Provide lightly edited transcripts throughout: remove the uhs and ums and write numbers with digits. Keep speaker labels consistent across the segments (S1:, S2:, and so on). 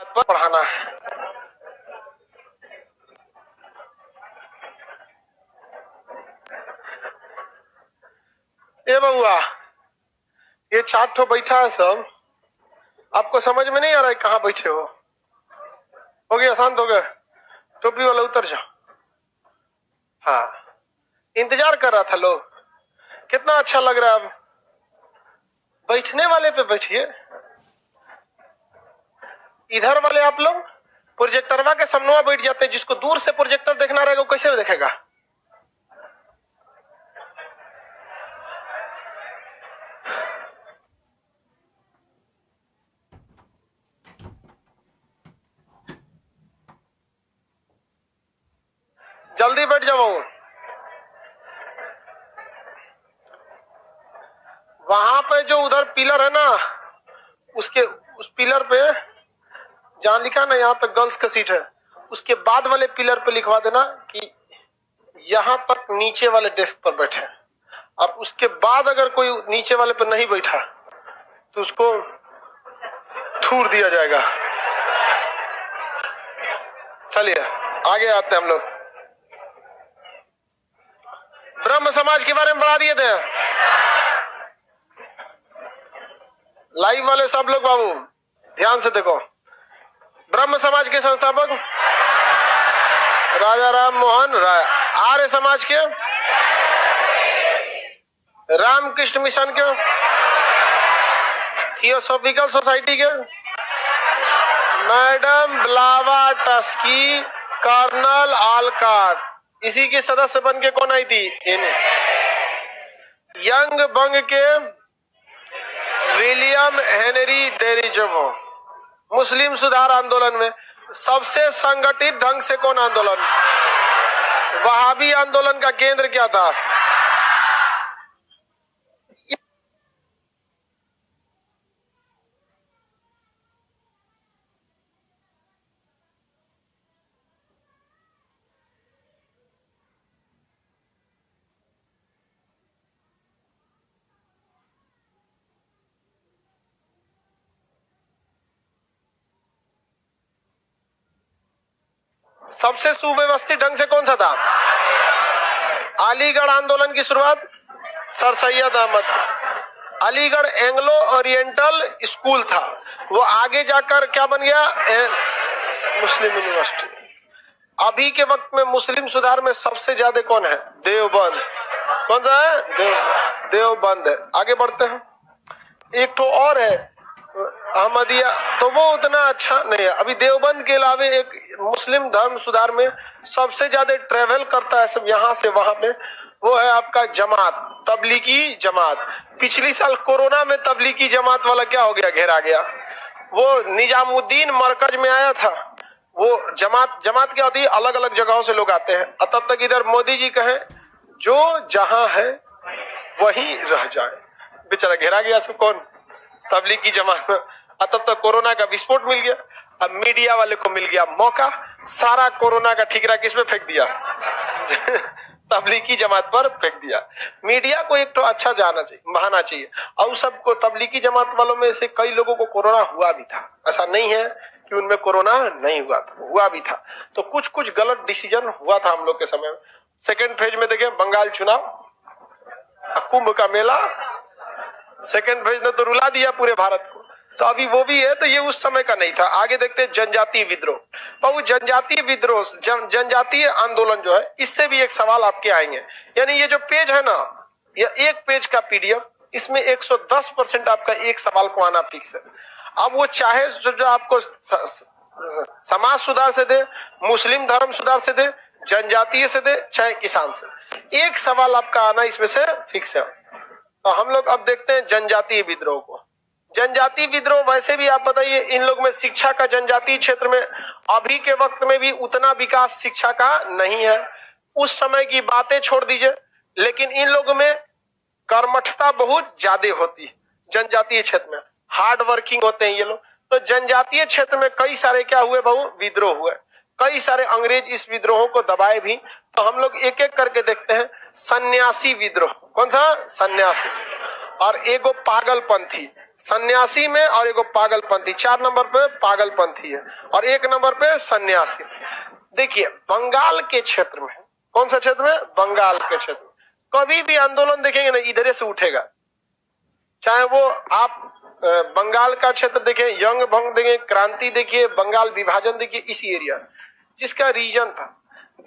S1: पर पढ़ाना है। ये बउआ, ये 4 ठो बैठा है सब, आपको समझ में नहीं आ रहा है कहाँ बैठे हो गया? शांत हो गए? टोपी वाला उतर जाओ। हाँ, इंतजार कर रहा था लोग। कितना अच्छा लग रहा है। अब बैठने वाले पे बैठिए। इधर वाले आप लोग प्रोजेक्टरवा के सामने बैठ जाते हैं। जिसको दूर से प्रोजेक्टर देखना रहेगा वो कैसे देखेगा? जल्दी बैठ जाओ। वहां पे जो उधर पिलर है ना, उस पिलर पे जहां लिखा ना यहाँ पे गर्ल्स का सीट है, उसके बाद वाले पिलर पे लिखवा देना कि यहां तक नीचे वाले डेस्क पर बैठे। अब उसके बाद अगर कोई नीचे वाले पे नहीं बैठा तो उसको थूर दिया जाएगा। चलिए आगे आते हैं हम लोग। ब्रह्म समाज के बारे में बढ़ा दिए थे लाइव वाले सब लोग। बाबू ध्यान से देखो। ब्रह्म समाज के संस्थापक राजा राम मोहन राय, आर्य समाज के, रामकृष्ण मिशन के, थियोसॉफिकल सोसाइटी के मैडम ब्लावाटस्की, कर्नल आलकाट, इसी के सदस्य बन के कौन आई थी? यंग बंग के विलियम हेनरी डेरिजमो। मुस्लिम सुधार आंदोलन में सबसे संगठित ढंग से कौन आंदोलन? वहाबी आंदोलन का केंद्र क्या था? सबसे सुव्यवस्थित ढंग से कौन सा था? अलीगढ़ आंदोलन की शुरुआत sir Syed Ahmad. Aligarh Anglo Oriental school था, वो आगे जाकर क्या बन गया? Muslim university. अभी के वक्त में मुस्लिम सुधार में सबसे ज्यादा कौन है? देवबंद। कौन सा है? देवबंद है। आगे बढ़ते हैं। एक तो और है अहमदिया, तो वो उतना अच्छा नहीं है। अभी देवबंद के अलावे एक मुस्लिम धर्म सुधार में सबसे ज्यादा ट्रेवल करता है सब यहाँ से वहां पे, वो है आपका जमात, तबलीगी जमात। पिछली साल कोरोना में तबलीगी जमात वाला क्या हो गया? घेरा गया। वो निजामुद्दीन मरकज में आया था। वो जमात क्या होती है? अलग अलग जगहों से लोग आते हैं। तब तक इधर मोदी जी कहे जो जहां है वहीं रह जाए। बेचारा घेरा गया। सब कौन? तबलीगी जमात। तब तक कोरोना का विस्फोट मिल गया। अब मीडिया वाले को मिल गया मौका, सारा कोरोना का ठीकरा किस पे फेंक दिया? तबलीगी जमात पर फेंक दिया। मीडिया को एक तो अच्छा जाना चाहिए, बहाना चाहिए। और सबको तबलीगी जमात वालों में से कई लोगों को कोरोना हुआ भी था। ऐसा नहीं है कि उनमें कोरोना नहीं हुआ था, हुआ भी था। तो कुछ गलत डिसीजन हुआ था हम लोग के समय में। सेकेंड फेज में देखें, बंगाल चुनाव, कुंभ का मेला, सेकेंड फेज ने तो रुला दिया पूरे भारत को। तो अभी वो भी है, तो ये उस समय का नहीं था। आगे देखते हैं जनजातीय विद्रोह। बाबू जनजातीय विद्रोह, जनजातीय आंदोलन जो है, इससे भी एक सवाल आपके आएंगे। यानी ये जो पेज है ना, ये एक पेज का पीडीएफ, इसमें 110% आपका एक सवाल को आना फिक्स है। अब वो चाहे जो आपको समाज सुधार से दे, मुस्लिम धर्म सुधार से दे, जनजातीय से दे, चाहे किसान से, एक सवाल आपका आना इसमें से फिक्स है। तो हम लोग अब देखते हैं जनजातीय विद्रोह को। जनजातीय विद्रोह वैसे भी आप बताइए, इन लोग में शिक्षा का जनजातीय क्षेत्र में अभी के वक्त में भी उतना विकास शिक्षा का नहीं है। उस समय की बातें छोड़ दीजिए, लेकिन इन लोगों में कर्मठता बहुत ज्यादा होती है। जनजातीय क्षेत्र में हार्ड वर्किंग होते हैं ये लोग। तो जनजातीय क्षेत्र में कई सारे क्या हुए बहु? विद्रोह हुए। कई सारे अंग्रेज इस विद्रोहों को दबाए भी। तो हम लोग एक एक करके देखते हैं। सन्यासी विद्रोह, कौन सा? सन्यासी। और एगो पागलपंथी। सन्यासी में और एगो पागलपंथी। 4 नंबर पे पागलपंथी है और 1 नंबर पे सन्यासी। देखिए बंगाल के क्षेत्र में, कौन सा क्षेत्र में? बंगाल के क्षेत्र में कभी भी आंदोलन देखेंगे ना इधर से उठेगा। चाहे वो आप बंगाल का क्षेत्र देखें, यंग भंग देखें, क्रांति देखिए, बंगाल विभाजन देखिए, इसी एरिया जिसका रीजन था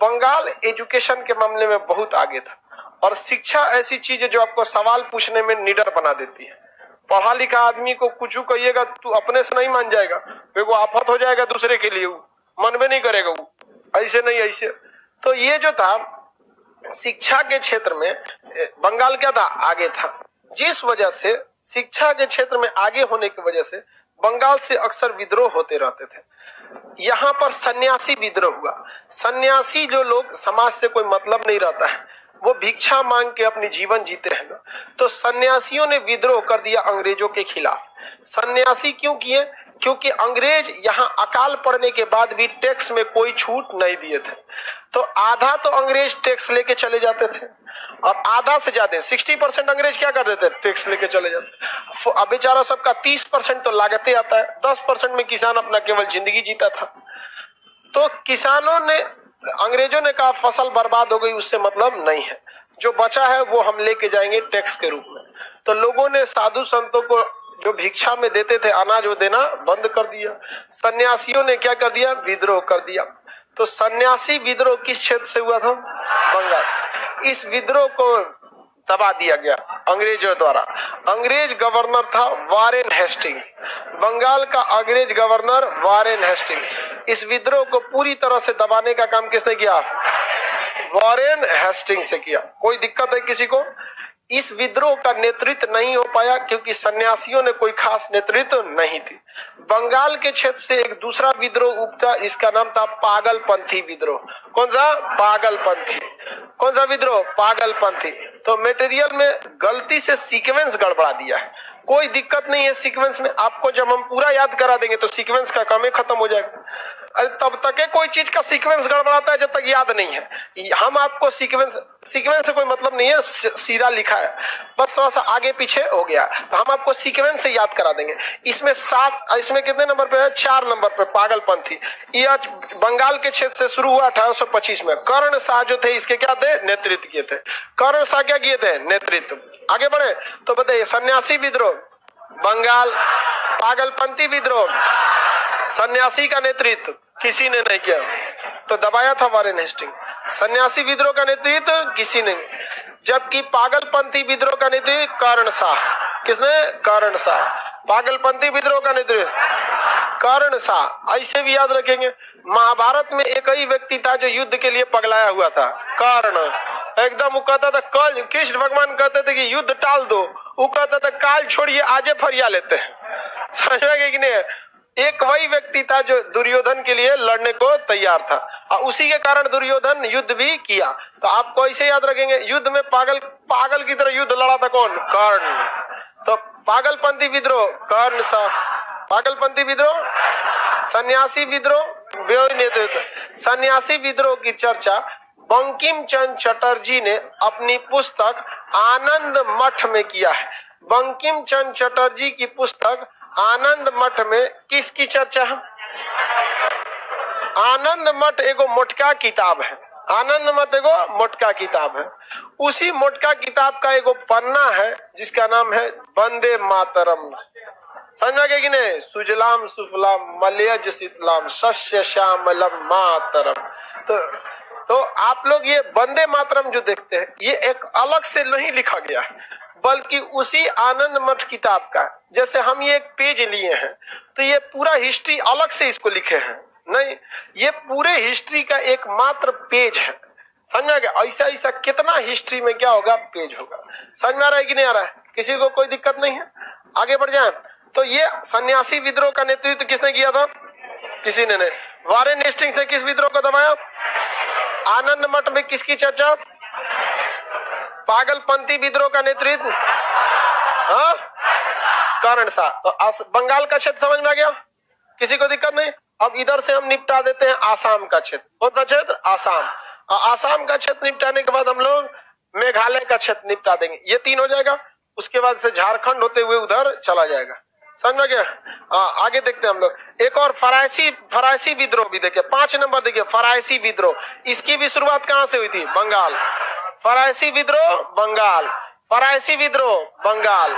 S1: बंगाल एजुकेशन के मामले में बहुत आगे था। और शिक्षा ऐसी चीज है जो आपको सवाल पूछने में निडर बना देती है। पढ़ा लिखा आदमी को कुछ कहिएगा तू अपने से नहीं मान जाएगा, वो आफत हो जाएगा दूसरे के लिए, मन में नहीं करेगा वो, ऐसे नहीं ऐसे। तो ये जो था शिक्षा के क्षेत्र में बंगाल क्या था? आगे था। जिस वजह से शिक्षा के क्षेत्र में आगे होने की वजह से बंगाल से अक्सर विद्रोह होते रहते थे। यहाँ पर सन्यासी विद्रोह हुआ। सन्यासी जो लोग, समाज से कोई मतलब नहीं रहता है, वो भिक्षा मांग के अपनी जीवन जीते हैं, तो सन्यासियों ने विद्रोह कर दिया अंग्रेजों के खिलाफ। सन्यासी क्यों किए? क्योंकि अंग्रेज यहाँ अकाल पड़ने के बाद भी टैक्स में कोई छूट नहीं दिए थे। तो आधा तो अंग्रेज टैक्स लेके चले जाते थे और आधा से ज्यादा 60% अंग्रेज क्या कर देते? टैक्स लेके चले जाते। अब बेचारा सबका 30% तो लागते आता है, 10% में किसान अपना केवल जिंदगी जीता था। तो किसानों ने, अंग्रेजों ने कहा फसल बर्बाद हो गई, उससे मतलब नहीं है, जो बचा है वो हम लेके जाएंगे टैक्स के रूप में। तो लोगों ने साधु संतों को जो भिक्षा में देते थे अनाज, वो देना बंद कर दिया। सन्यासियों ने क्या कर दिया? विद्रोह कर दिया। तो सन्यासी विद्रोह किस क्षेत्र से हुआ था? बंगाल। इस विद्रोह को दबा दिया गया अंग्रेजों द्वारा। अंग्रेज गवर्नर था वारेन हेस्टिंग्स, बंगाल का अंग्रेज गवर्नर वारेन हेस्टिंग्स। इस विद्रोह को पूरी तरह से दबाने का काम किसने किया? वारेन हेस्टिंग्स से किया। कोई दिक्कत है किसी को? इस विद्रोह का नेतृत्व नहीं हो पाया क्योंकि सन्यासियों ने कोई खास नेतृत्व नहीं थी। बंगाल के क्षेत्र से एक दूसरा विद्रोह उपजा, इसका नाम था पागलपंथी विद्रोह। कौन सा? पागलपंथी। कौन सा विद्रोह? पागलपंथी। तो मटेरियल में गलती से सीक्वेंस गड़बड़ा दिया है, कोई दिक्कत नहीं है सीक्वेंस में। आपको जब हम पूरा याद करा देंगे तो सीक्वेंस का काम ही खत्म हो जाएगा। तब तक है कोई चीज का सीक्वेंस गड़बड़ाता है जब तक याद नहीं है। हम आपको सीक्वेंस से कोई मतलब नहीं है, सीधा लिखा है, बस थोड़ा सा आगे पीछे हो गया, तो हम आपको सीक्वेंस से याद करा देंगे। इसमें इसमें कितने नंबर पे है? 4 नंबर पे पागलपंथी। यह बंगाल के क्षेत्र से शुरू हुआ 1825 में। कर्ण शाह जो थे इसके क्या थे? नेतृत्व किए थे। कर्ण शाह क्या किए थे? नेतृत्व। आगे बढ़े तो बताइए, सन्यासी विद्रोह बंगाल, पागलपंथी विद्रोह सन्यासी का नेतृत्व किसी ने नहीं किया, तो दबाया था वारेन हेस्टिंग। सन्यासी विद्रोह का नेतृत्व किसी ने, जबकि पागलपंथी विद्रोह का नेतृत्व कर्ण शाह। किसने? कर्ण शाह। पागलपंथी विद्रोह का नेतृत्व कर्ण शाह। ऐसे भी याद रखेंगे, महाभारत में एक ही व्यक्ति था जो युद्ध के लिए पगलाया हुआ था, कर्ण। एकदम वो कहता था, कल कृष्ण भगवान कहते थे कि युद्ध टाल दो, वो कहता था काल छोड़िए आजे फरिया लेते हैं। समझ में गए कि नहीं? एक वही व्यक्ति था जो दुर्योधन के लिए लड़ने को तैयार था और उसी के कारण दुर्योधन युद्ध भी किया। तो आपको ऐसे याद रखेंगे, युद्ध में पागल की तरह युद्ध लड़ा था कौन? कर्ण। तो पागलपंथी विद्रोह कर्ण शाह। पागलपंथी विद्रोह, सन्यासी विद्रोह नेतृत्व। सन्यासी विद्रोह की चर्चा बंकिम चंद्र चटर्जी ने अपनी पुस्तक आनंद मठ में किया है। बंकिम चंद्र चटर्जी की पुस्तक आनंद मठ में किसकी चर्चा है? आनंद मठ एगो मोटका किताब है। आनंद मठ एगो मोटका किताब है। उसी मोटका किताब का एगो पन्ना है जिसका नाम है वंदे मातरम। समझा गया कि नहीं? सुजलाम सुफलाम मलयज शीतलाम शस्य श्यामलम मातरम। तो आप लोग ये वंदे मातरम जो देखते हैं, ये एक अलग से नहीं लिखा गया है, बल्कि उसी आनंद मठ किताब का, जैसे हम ये एक पेज लिए हैं तो ये पूरा हिस्ट्री अलग से इसको लिखे हैं, नहीं, ये पूरे हिस्ट्री का एक मात्र पेज है। समझा गया? ऐसा ऐसा कितना हिस्ट्री में क्या होगा? पेज होगा। समझ में आ रहा है कि नहीं आ रहा है? किसी को कोई दिक्कत नहीं है? आगे बढ़ जाए। तो ये सन्यासी विद्रोह का नेतृत्व किसने किया था? किसी ने नहीं। वारेन हेस्टिंग्स ने किस विद्रोह को दबाया? आनंद मठ में किसकी चर्चा? पागलपंथी विद्रोह का नेतृत्व कर्ण शाह। तो बंगाल का क्षेत्र समझ में आ गया? किसी को दिक्कत नहीं? अब इधर से हम निपटा देते हैं आसाम का क्षेत्र। कौन सा क्षेत्र? आसाम। आसाम का क्षेत्र निपटाने के बाद हम लोग मेघालय का क्षेत्र निपटा देंगे। ये 3 हो जाएगा। उसके बाद से झारखंड होते हुए उधर चला जाएगा। समझ में गया। आगे देखते हैं हम लोग। एक और फरायसी विद्रोह भी देखिए, 5 नंबर देखिए, फरायसी विद्रोह। इसकी भी शुरुआत कहां से हुई थी? बंगाल। फरायसी विद्रोह बंगाल, फरायसी विद्रोह बंगाल।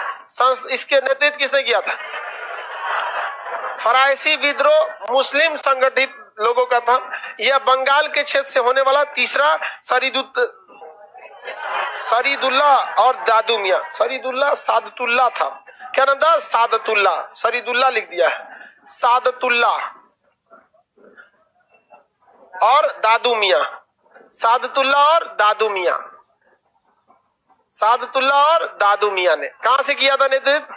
S1: इसके नेतृत्व किसने किया था? फरायसी विद्रोह मुस्लिम संगठित लोगों का था। यह बंगाल के क्षेत्र से होने वाला तीसरा सरीदुल्ला और दादू मियां, सरीदुल्ला सादतुल्ला था। क्या नाम था? सादतुल्ला। सरीदुल्ला लिख दिया है, सादतुल्ला और दादू मियां। सादतुल्ला और दादू मियां, सादतुल्ला और दादू मियां ने कहां से किया था नेतृत्व?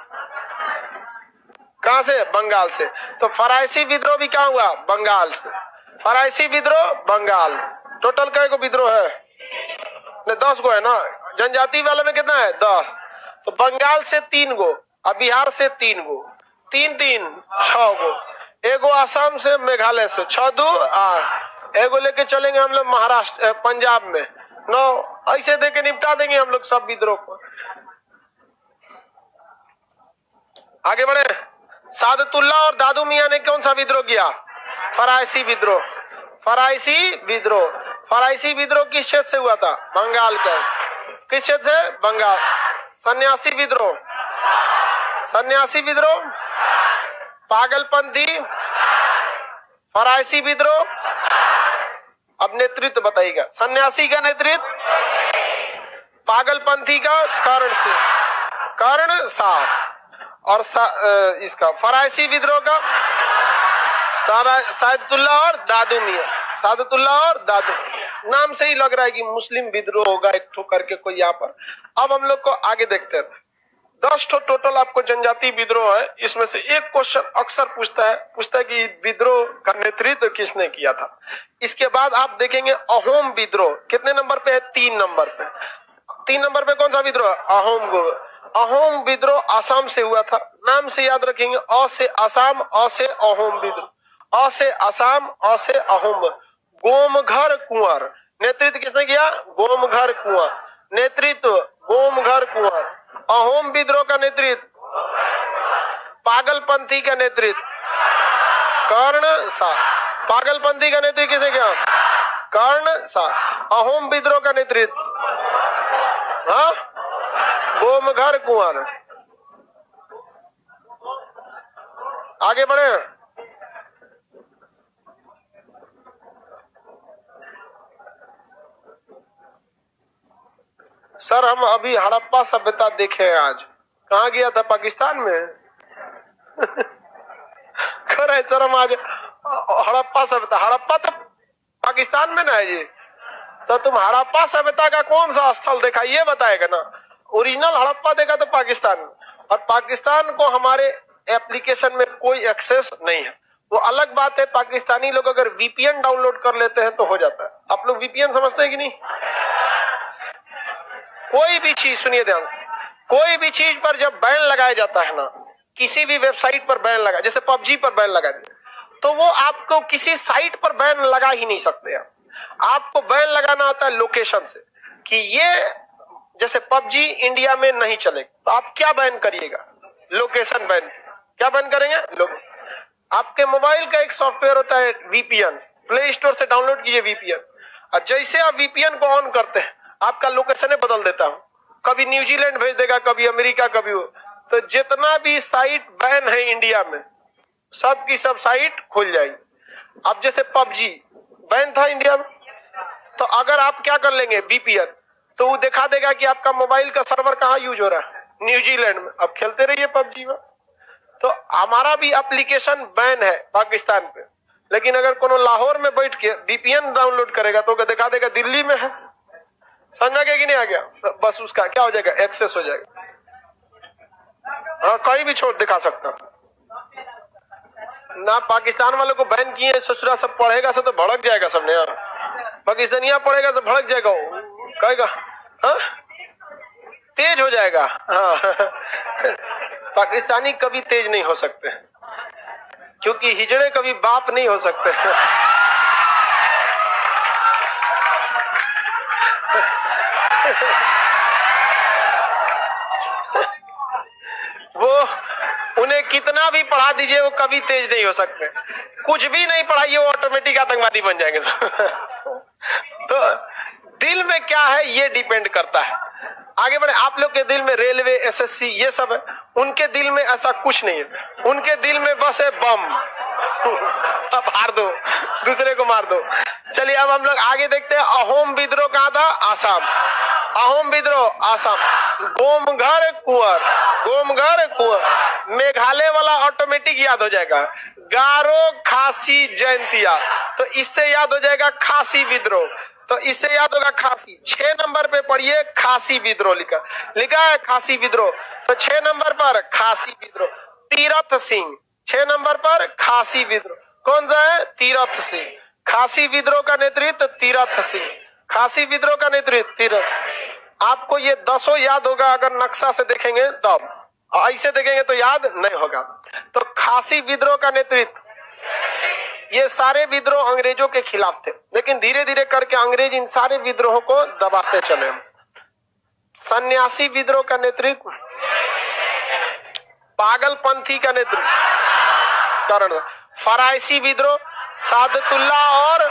S1: कहां से? बंगाल से। तो फरायसी विद्रोह भी कहां हुआ? बंगाल से। फरायसी विद्रोह बंगाल। टोटल कई को विद्रोह है? 10 गो है ना। जनजाति वाले में कितना है? 10। तो बंगाल से 3 गो और बिहार से 3 गो, 3 6 गो। एगो आसाम से, मेघालय से, 6 2 8। एगो लेके चलेंगे हम लोग महाराष्ट्र पंजाब में 9। ऐसे देके निपटा देंगे हम लोग सब विद्रोह को। आगे बढ़े। सादतुल्ला और दादू मियां ने कौन सा विद्रोह किया? फरायसी विद्रोह। फरायसी विद्रोह, फरायसी विद्रोह किस क्षेत्र से हुआ था? बंगाल का। किस क्षेत्र से? बंगाल। सन्यासी विद्रोह, सन्यासी विद्रोह, पागलपंथी, फरायसी विद्रोह। अब नेतृत्व बताइएगा। सन्यासी का नेतृत्व, पागलपंथी का कर्ण साहब, और इसका फरायसी विद्रोह का सादतुल्ला और दादू मियां। सादतुल्ला और दादू, नाम से ही लग रहा है कि मुस्लिम विद्रोह होगा एक ठो करके कोई यहाँ पर। अब हम लोग को आगे देखते हैं। 10 ठो टोटल आपको जनजाति विद्रोह है। इसमें से एक क्वेश्चन अक्सर पूछता है कि विद्रोह का नेतृत्व किसने किया था। इसके बाद आप देखेंगे अहोम विद्रोह कितने नंबर पे है? 3 नंबर पे। 3 नंबर पे कौन सा विद्रोह? अहोम विद्रोह आसाम से हुआ था। नाम से याद रखेंगे, अ से आसाम, अ से अहोम विद्रोह, अ से आसाम, अ से अहोम। गोमघर कुंवर, नेतृत्व किसने किया? गोमघर कुंवर। नेतृत्व गोमघर कुंवर। अहोम विद्रोह का नेतृत्व, पागलपंथी का नेतृत्व कर्ण शाह। पागलपंथी का नेतृत्व किसने किया? कर्ण शाह। अहोम विद्रोह का नेतृत्व गोमघर कुंवर। आगे बढ़े। सर हम अभी हड़प्पा सभ्यता देखे हैं आज। कहाँ गया था? पाकिस्तान में। खैर सर हम आज हड़प्पा सभ्यता, हड़प्पा तो पाकिस्तान में ना है जी। तो तुम हड़प्पा सभ्यता का कौन सा स्थल देखा ये बताएगा ना। ओरिजिनल हड़प्पा देखा तो पाकिस्तान में, और पाकिस्तान को हमारे एप्लीकेशन में कोई एक्सेस नहीं है। वो अलग बात है। पाकिस्तानी लोग अगर वीपीएन डाउनलोड कर लेते हैं तो हो जाता है। आप लोग वीपीएन समझते हैं कि नहीं? कोई भी चीज, सुनिए ध्यान, कोई भी चीज पर जब बैन लगाया जाता है ना, किसी भी वेबसाइट पर बैन लगा, जैसे पबजी पर बैन लगा दिया, तो वो आपको किसी साइट पर बैन लगा ही नहीं सकते हैं। आपको बैन लगाना होता है लोकेशन से, कि ये जैसे पबजी इंडिया में नहीं चलेगा, तो आप क्या बैन करिएगा? Location ban. क्या बैन करेंगे? लोग। आपके मोबाइल का एक सॉफ्टवेयर होता है वीपीएन, प्ले स्टोर से डाउनलोड कीजिए वीपीएन, और जैसे आप वीपीएन को ऑन करते हैं आपका लोकेशन बदल देता हूं। कभी न्यूजीलैंड भेज देगा, कभी अमेरिका, कभी वो। तो जितना भी साइट बैन है इंडिया में, सब की सब साइट खुल जाएगी। अब जैसे पबजी बैन था इंडिया में, तो अगर आप क्या कर लेंगे वीपीएन, तो वो दिखा देगा कि आपका मोबाइल का सर्वर कहाँ यूज हो रहा है, न्यूजीलैंड में। अब खेलते रहिए पबजी में। तो हमारा भी एप्लीकेशन बैन है पाकिस्तान पे, लेकिन अगर कोनो लाहौर में बैठ के वीपीएन डाउनलोड करेगा तो दिखा देगा दिल्ली में है। समझा गया कि नहीं? आ गया? बस उसका क्या हो जाएगा? एक्सेस हो जाएगा। हाँ, कहीं भी छोड़ दिखा सकता ना। पाकिस्तान वालों को बैन किए, ससुरा सब पढ़ेगा सब तो भड़क जाएगा सबने यार। पाकिस्तानिया पढ़ेगा तो भड़क जाएगा, कहेगा हाँ तेज हो जाएगा। हाँ पाकिस्तानी कभी तेज नहीं हो सकते, क्योंकि हिजड़े कभी बाप नहीं हो सकते। वो उन्हें कितना भी पढ़ा दीजिए वो कभी तेज नहीं हो सकते। कुछ भी नहीं पढ़ाइए वो ऑटोमेटिक आतंकवादी बन जाएंगे। तो दिल में क्या है ये डिपेंड करता है। आगे बढ़े। आप लोग के दिल में रेलवे, एसएससी ये सब है, उनके दिल में ऐसा कुछ नहीं है। उनके दिल में बस है बम। मार दो, दूसरे को मार दो। चलिए अब हम लोग आगे देखते हैं। अहोम विद्रोह कहाँ था? आसाम। अहोम विद्रोह आसाम। गोमघर कुंवर, गोमघर कुंवर। मेघालय वाला ऑटोमेटिक याद हो जाएगा। गारो खासी जयंतिया, तो इससे याद हो जाएगा खासी विद्रोह, तो इससे याद होगा खासी। 6 नंबर पे पढ़िए खासी विद्रोह लिखा है खासी विद्रोह। तो 6 नंबर पर खासी विद्रोह। तीरथ सिंह 6 नंबर पर खासी विद्रोह। कौन सा है? तीरथ सिंह। खासी विद्रोह का नेतृत्व तीरथ सिंह। खासी विद्रोह का नेतृत्व तीरथ। आपको ये 10 याद होगा अगर नक्शा से देखेंगे तब, ऐसे देखेंगे तो याद नहीं होगा। तो खासी विद्रोह का नेतृत्व, ये सारे विद्रोह अंग्रेजों के खिलाफ थे, लेकिन धीरे धीरे करके अंग्रेज इन सारे विद्रोहों को दबाते चले। सन्यासी विद्रोह का नेतृत्व, पागलपंथी का नेतृत्व करण। फराइसी विद्रोह सादतुल्ला और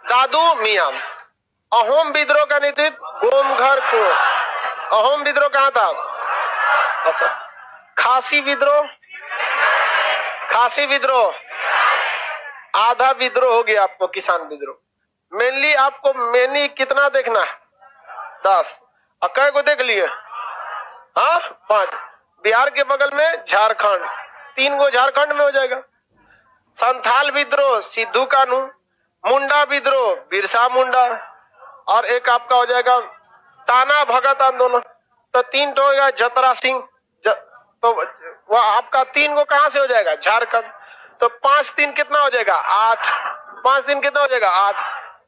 S1: दादू मियां। अहोम विद्रोह का नेतृत्व गोमघर कुंवर। अहोम विद्रोह कहां था? असम। खासी विद्रोह, खासी विद्रोह आधा विद्रोह हो गया आपको, किसान विद्रोह। मेनली आपको मेनली कितना देखना है? 10। अकय को देख लिए? हाँ 5। बिहार के बगल में झारखंड, 3 गो झारखंड में हो जाएगा। संथाल विद्रोह सिद्धू कानू। मुंडा विद्रोह बिरसा मुंडा। और एक आपका हो जाएगा ताना भगत आंदोलन। तो 3 तो हो गया जतरा सिंह। तो वह आपका 3 गो कहां से हो जाएगा? झारखंड। तो 5 3 कितना हो जाएगा? 8। 5 3 कितना हो जाएगा? 8।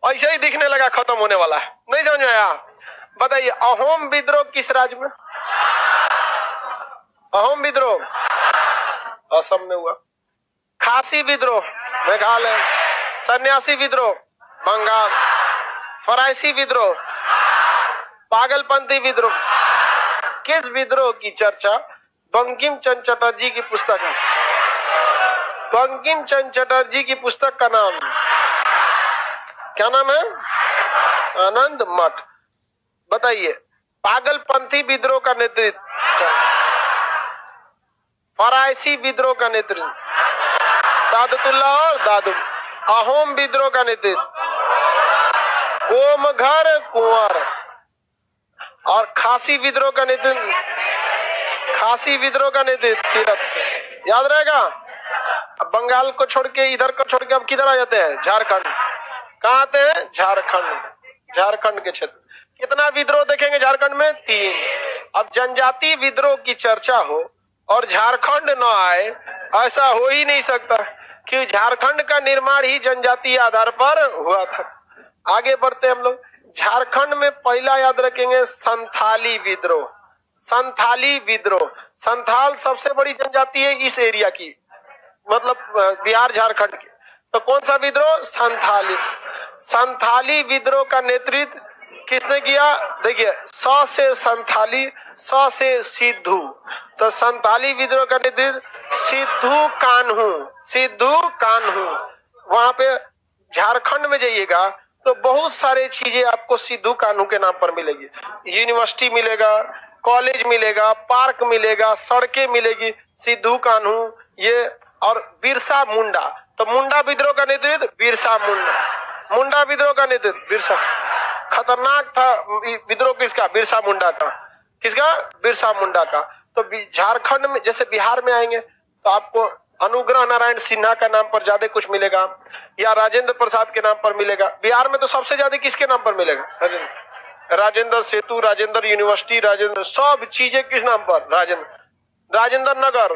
S1: ऐसे ही दिखने लगा खत्म होने वाला है, नहीं समझ में आया? बताइए अहोम विद्रोह किस राज्य में? अहोम विद्रोह असम में हुआ। खासी विद्रोह मेघालय। सन्यासी विद्रोह बंगाल। फराइसी विद्रोह, पागलपंथी विद्रोह। किस विद्रोह की चर्चा बंकिम चंद्र चटर्जी की पुस्तक है? बंकिम चंद्र चटर्जी की पुस्तक का नाम क्या नाम है? आनंद मठ। बताइए पागलपंथी विद्रोह का नेतृत्व, फराइसी विद्रोह का नेतृत्व सादतुल्ला और दादू। अहोम विद्रोह का नेतृत्व गोमघर कुंवर। और खासी विद्रोह का नेतृत्व, खासी विद्रोह का नेतृत्व तीरथ से। याद रहेगा? अब बंगाल को छोड़ के, इधर को छोड़ के अब किधर आ जाते हैं? झारखंड। कहाँ आते हैं? झारखंड। झारखंड के क्षेत्र। कितना विद्रोह देखेंगे झारखंड में? 3। अब जनजाति विद्रोह की चर्चा हो और झारखंड न आए, ऐसा हो ही नहीं सकता, कि झारखंड का निर्माण ही जनजातीय आधार पर हुआ था। आगे बढ़ते हम लोग। झारखंड में पहला याद रखेंगे संथाली विद्रोह। संथाली विद्रोह। संथाल सबसे बड़ी जनजाति है इस एरिया की, मतलब बिहार झारखंड की। तो कौन सा विद्रोह? संथाली। संथाली विद्रोह का नेतृत्व किसने किया? देखिए स से संथाली, स से सिद्धू। तो संथाली विद्रोह का नेतृत्व सिद्धू कान्हू। सिद्धू कान्हू। वहां पे झारखंड में जाइएगा तो बहुत सारे चीजें आपको सिद्धू कान्हू के नाम पर मिलेगी। यूनिवर्सिटी मिलेगा, कॉलेज मिलेगा, पार्क मिलेगा, सड़कें मिलेगी, सिद्धू कान्हू ये। और बिरसा मुंडा। तो मुंडा विद्रोह का नेतृत्व बिरसा मुंडा। मुंडा विद्रोह का नेतृत्व बिरसा। खतरनाक था विद्रोह किसका? बिरसा मुंडा का। किसका? बिरसा मुंडा का। तो झारखंड में, जैसे बिहार में आएंगे तो आपको अनुग्रह नारायण सिन्हा का नाम पर ज्यादा कुछ मिलेगा, या राजेंद्र प्रसाद के नाम पर मिलेगा। बिहार में तो सबसे ज्यादा किसके नाम पर मिलेगा? राजेंद्र सेतु, राजेंद्र यूनिवर्सिटी, राजेंद्र सब चीजें किस नाम पर? राजेंद्र। राजेंद्र नगर,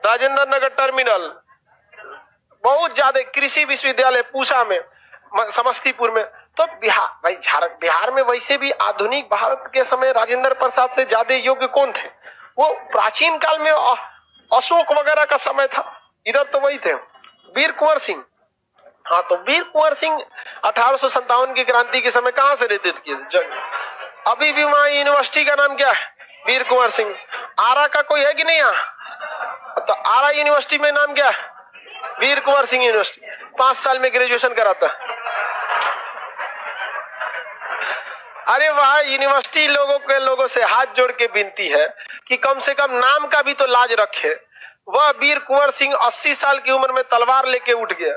S1: राजेंद्र नगर टर्मिनल, बहुत ज्यादा। कृषि विश्वविद्यालय पूसा में, समस्तीपुर में। तो बिहार भाई, बिहार में वैसे भी आधुनिक भारत के समय राजेंद्र प्रसाद से ज्यादा योग्य कौन थे? वो प्राचीन काल में अशोक वगैरह का समय था, इधर तो वही थे वीर कुंवर सिंह। हाँ, तो वीर कुंवर सिंह 1857 की क्रांति के समय कहां से नेतृत्व किए? अभी भी वहां यूनिवर्सिटी का नाम क्या है? वीर कुंवर सिंह। आरा का कोई है कि नहीं यहाँ? तो आरा यूनिवर्सिटी में नाम क्या? वीर कुंवर सिंह यूनिवर्सिटी। 5 साल में ग्रेजुएशन कराता। अरे वह यूनिवर्सिटी लोगों से हाथ जोड़ के विनती है कि कम से कम नाम का भी तो लाज रखे। वह वीर कुंवर सिंह 80 साल की उम्र में तलवार लेके उठ गया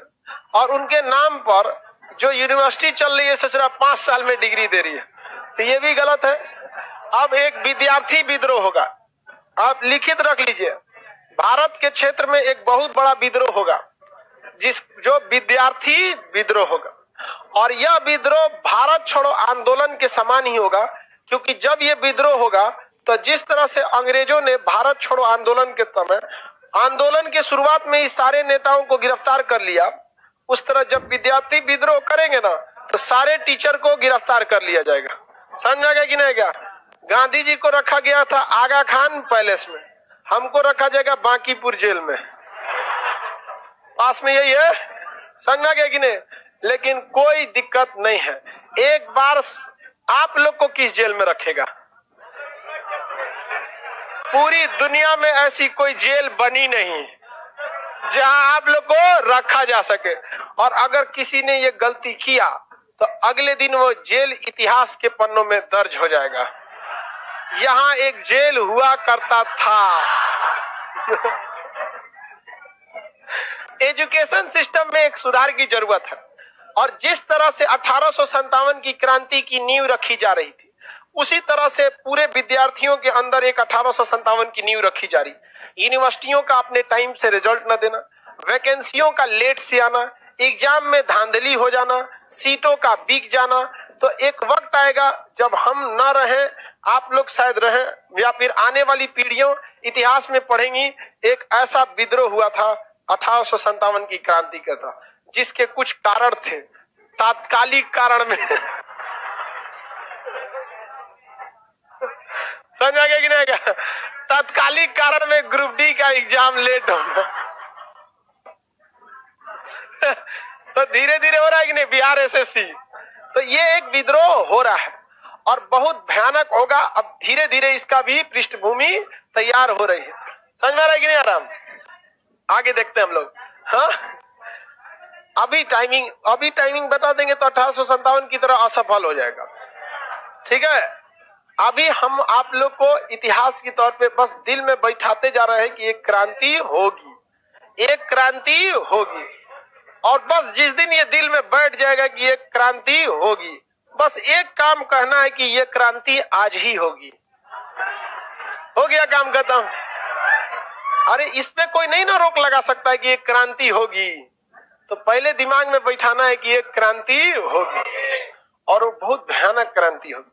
S1: और उनके नाम पर जो यूनिवर्सिटी चल रही है सोच रहा 5 साल में डिग्री दे रही है, तो ये भी गलत है। अब एक विद्यार्थी विद्रोह होगा, आप लिखित रख लीजिए, भारत के क्षेत्र में एक बहुत बड़ा विद्रोह होगा जो विद्यार्थी विद्रोह होगा। और यह विद्रोह भारत छोड़ो आंदोलन के समान ही होगा, क्योंकि जब यह विद्रोह होगा तो जिस तरह से अंग्रेजों ने भारत छोड़ो आंदोलन के समय आंदोलन के शुरुआत में ही सारे नेताओं को गिरफ्तार कर लिया, उस तरह जब विद्यार्थी विद्रोह करेंगे ना तो सारे टीचर को गिरफ्तार कर लिया जाएगा। समझा गया कि नहीं? क्या गांधी जी को रखा गया था आगा खान पैलेस में, हमको रखा जाएगा बांकीपुर जेल में, पास में यही है। समझा गया कि नहीं? लेकिन कोई दिक्कत नहीं है। एक बार आप लोग को किस जेल में रखेगा? पूरी दुनिया में ऐसी कोई जेल बनी नहीं जहां आप लोग को रखा जा सके। और अगर किसी ने ये गलती किया तो अगले दिन वो जेल इतिहास के पन्नों में दर्ज हो जाएगा, यहां एक जेल हुआ करता था। एजुकेशन सिस्टम में एक सुधार की जरूरत है, और जिस तरह से 1857 की क्रांति की नींव रखी जा रही थी, उसी तरह से पूरे विद्यार्थियों के अंदर एक 1857 की नींव रखी जा रही। यूनिवर्सिटियों का अपने टाइम से रिजल्ट न देना, वैकेंसियों का लेट से आना, एग्जाम में धांधली हो जाना, सीटों का बिक जाना, तो एक वक्त आएगा जब हम न रहे, आप लोग शायद रहे, या फिर आने वाली पीढ़ियों इतिहास में पढ़ेंगी एक ऐसा विद्रोह हुआ था 1857 की क्रांति का था, जिसके कुछ कारण थे तात्कालिक कारण में। समझ आ गया कि नहीं? क्या तात्कालिक कारण में ग्रुप डी का एग्जाम लेट होना। तो धीरे धीरे हो रहा है कि नहीं बिहार एसएससी? तो ये एक विद्रोह हो रहा है और बहुत भयानक होगा। अब धीरे धीरे इसका भी पृष्ठभूमि तैयार हो रही है। समझ में आ रहा है कि नहीं? आराम आगे देखते हैं हम लोग। हाँ, अभी टाइमिंग बता देंगे तो 1857 की तरह असफल हो जाएगा। ठीक है, अभी हम आप लोग को इतिहास के तौर पे बस दिल में बैठाते जा रहे हैं कि एक क्रांति होगी, एक क्रांति होगी, और बस जिस दिन ये दिल में बैठ जाएगा कि एक क्रांति होगी, बस एक काम कहना है कि ये क्रांति आज ही होगी। हो गया काम खत्म। अरे इसमें कोई नहीं ना रोक लगा सकता है कि एक क्रांति होगी, तो पहले दिमाग में बैठाना है कि एक क्रांति होगी, और वो बहुत भयानक क्रांति होगी।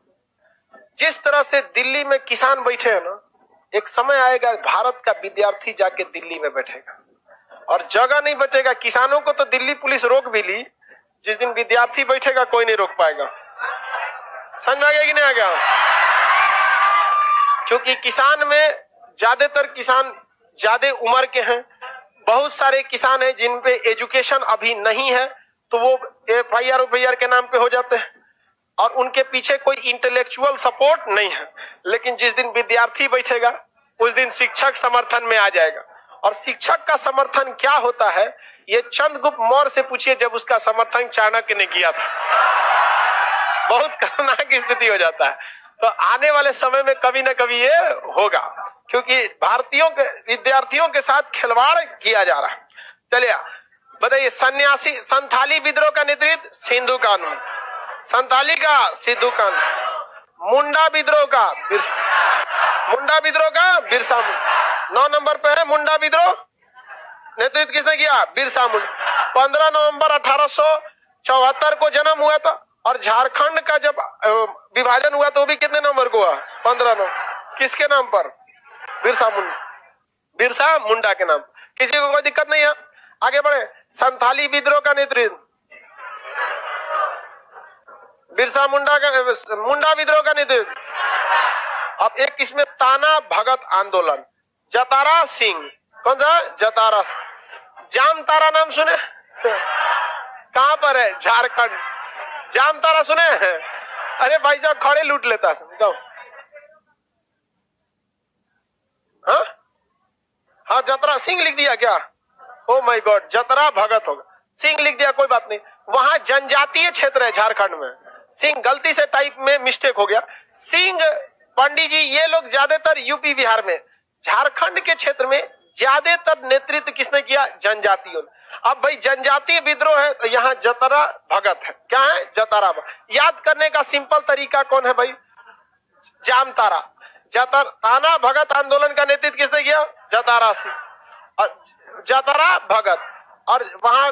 S1: जिस तरह से दिल्ली में किसान बैठे हैं ना, एक समय आएगा भारत का विद्यार्थी जाके दिल्ली में बैठेगा और जगह नहीं बचेगा। किसानों को तो दिल्ली पुलिस रोक भी ली, जिस दिन विद्यार्थी बैठेगा कोई नहीं रोक पाएगा। समझ आ गया कि नहीं आ गया? क्योंकि किसान में ज्यादातर किसान ज्यादा उम्र के हैं, बहुत सारे किसान हैं जिन पे एजुकेशन अभी नहीं है, तो वो FIR के नाम पे हो जाते हैं और उनके पीछे कोई इंटेलेक्चुअल सपोर्ट नहीं है। लेकिन जिस दिन विद्यार्थी बैठेगा उस दिन शिक्षक समर्थन में आ जाएगा। और शिक्षक का समर्थन क्या होता है ये चंद्रगुप्त मौर्य से पूछिए, जब उसका समर्थन चाणक्य ने किया था। बहुत खतरनाक स्थिति हो जाता है। तो आने वाले समय में कभी ना कभी ये होगा, क्योंकि भारतीयों के विद्यार्थियों के साथ खिलवाड़ किया जा रहा है। चलिए बताइए, सन्यासी संथाली विद्रोह का नेतृत्व सिंधु कानून, संथाली का सिद्धू कानून, मुंडा विद्रोह का बिरसा मुंडा। 9 नंबर पे है मुंडा विद्रोह, नेतृत्व किसने किया? बिरसा मुंडा। 15 नवंबर 1874 को जन्म हुआ था, और झारखंड का जब विभाजन हुआ तो वो भी कितने नंबर को हुआ? 15 नवंबर। किसके नाम पर? बिरसा मुंडा के नाम। किसी को कोई दिक्कत नहीं है? आगे बढ़े। संथाली विद्रोह का नेतृत्व बिरसा मुंडा विद्रोह का नेतृत्व। अब एक इसमें ताना भगत आंदोलन, जतारा सिंह। कौन सा? जतारा। जामतारा नाम सुने? कहां पर है? झारखंड। जामतारा सुने हैं? अरे भाई साहब खड़े लूट लेता है। हाँ हाँ, जतरा सिंह लिख दिया क्या? ओ माय गॉड, जतरा भगत होगा, सिंह लिख दिया, कोई बात नहीं। वहां जनजातीय क्षेत्र है झारखंड में, सिंह गलती से टाइप में मिस्टेक हो गया। सिंह पंडित जी ये लोग ज्यादातर यूपी बिहार में, झारखंड के क्षेत्र में ज्यादातर नेतृत्व किसने किया? जनजातियों ने। अब भाई जनजातीय विद्रोह है तो यहाँ जतरा भगत है। क्या है? जतरा भगत। याद करने का सिंपल तरीका कौन है भाई? जामतारा। ताना भगत आंदोलन का नेतृत्व किसने किया? जतारा सिंह और जतरा भगत। और वहां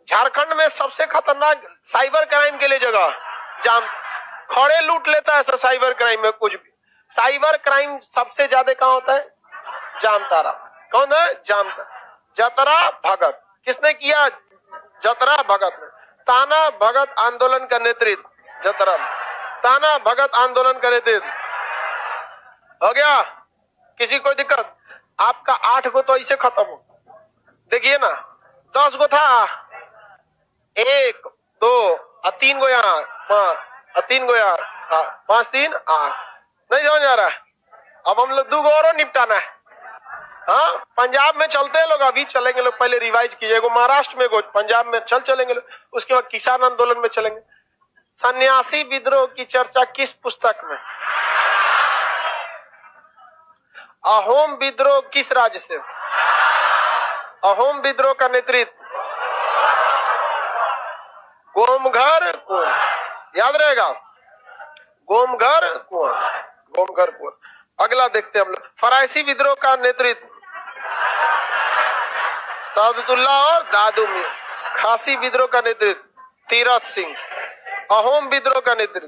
S1: झारखंड में सबसे खतरनाक साइबर क्राइम के लिए जगह जाम, खड़े लूट लेता है सर साइबर क्राइम में। कुछ भी साइबर क्राइम सबसे ज्यादा कहाँ होता है? जामतारा। कौन है? जामतारा। जतरा भगत किसने किया? जतरा भगत ने। ताना भगत आंदोलन का नेतृत्व जतरा। ताना भगत आंदोलन का नेतृत्व हो गया। किसी को दिक्कत? आपका 8 गो तो ऐसे खत्म हो, देखिए ना 10 गो था, 1 2 और 3 गो यहाँ, 5 और 3 गो यहाँ, 5 3 8। नहीं समझ आ रहा है? अब हम लोग 2 गो और निपटाना है। हाँ, पंजाब में चलते हैं लोग, अभी चलेंगे लोग, पहले रिवाइज कीजिएगा। महाराष्ट्र में, पंजाब में चलेंगे लोग, उसके बाद किसान आंदोलन में चलेंगे। सन्यासी विद्रोह की चर्चा किस पुस्तक में? अहोम विद्रोह किस राज्य से? अहोम विद्रोह का नेतृत्व गोमघर कुंवर, याद रहेगा, गोमघर कुंवर, गोमघर कुंवर। अगला देखते हैं हम लोग। फरायसी विद्रोह का नेतृत्व सादुल्लाह और दादू मियां। खासी विद्रोह का नेतृत्व तीरथ सिंह। अहोम विद्रोह का नेतृत्व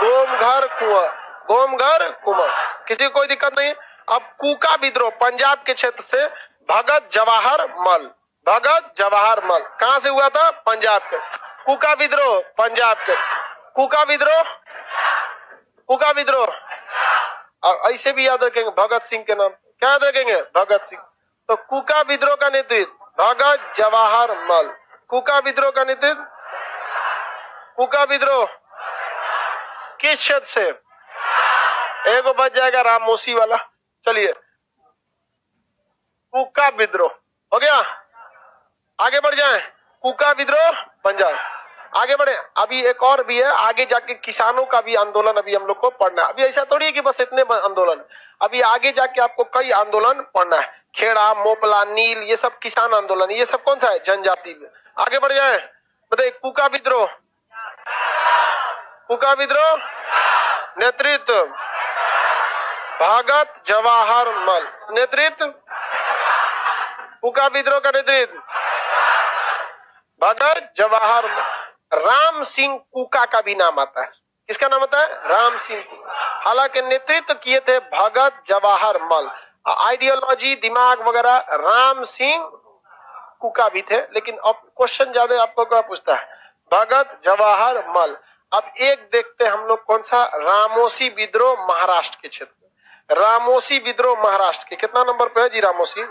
S1: गोमघर कुंवर, गोमघर कुंवर। किसी कोई दिक्कत नहीं। अब कूका विद्रोह पंजाब के क्षेत्र से भगत जवाहर मल। भगत जवाहर मल कहां से हुआ था? पंजाब के। कूका विद्रोह पंजाब के। कूका विद्रोह, कूका विद्रोह ऐसे भी याद रखेंगे भगत सिंह के नाम। क्या याद रखेंगे? भगत सिंह। तो कूका विद्रोह का नेतृत्व भगत जवाहर मल। कूका विद्रोह का नेतृत्व, कूका विद्रोह किस क्षेत्र से? एक बच जाएगा रामोसी वाला। चलिए, कूका विद्रोह हो गया। आगे बढ़ जाएं। कूका विद्रोह पंजाब। आगे बढ़े। अभी एक और भी है, आगे जाके किसानों का भी आंदोलन अभी हम लोग को पढ़ना है। अभी ऐसा थोड़ी है कि बस इतने आंदोलन, अभी आगे जाके आपको कई आंदोलन पढ़ना है। खेड़ा, मोपला, नील, ये सब किसान आंदोलन, ये सब कौन सा है? जनजाति में। आगे बढ़ जाए। बताइए, कूका विद्रोह, कूका विद्रोह नेतृत्व भगत जवाहर मल। नेतृत्व कूका विद्रोह का नेतृत्व भगत जवाहर मल। राम सिंह कूका का भी नाम आता है। किसका नाम आता है? राम सिंह कूका। हालांकि नेतृत्व किए थे भगत जवाहर मल। आइडियोलॉजी, दिमाग वगैरह राम सिंह कूका भी थे। लेकिन अब क्वेश्चन ज्यादा आपको क्या पूछता है? भगत जवाहर मल। अब एक देखते हैं हम लोग कौन सा? रामोसी विद्रोह महाराष्ट्र के क्षेत्र से। रामोसी विद्रोह महाराष्ट्र के कितना नंबर पे है जी? रामोसी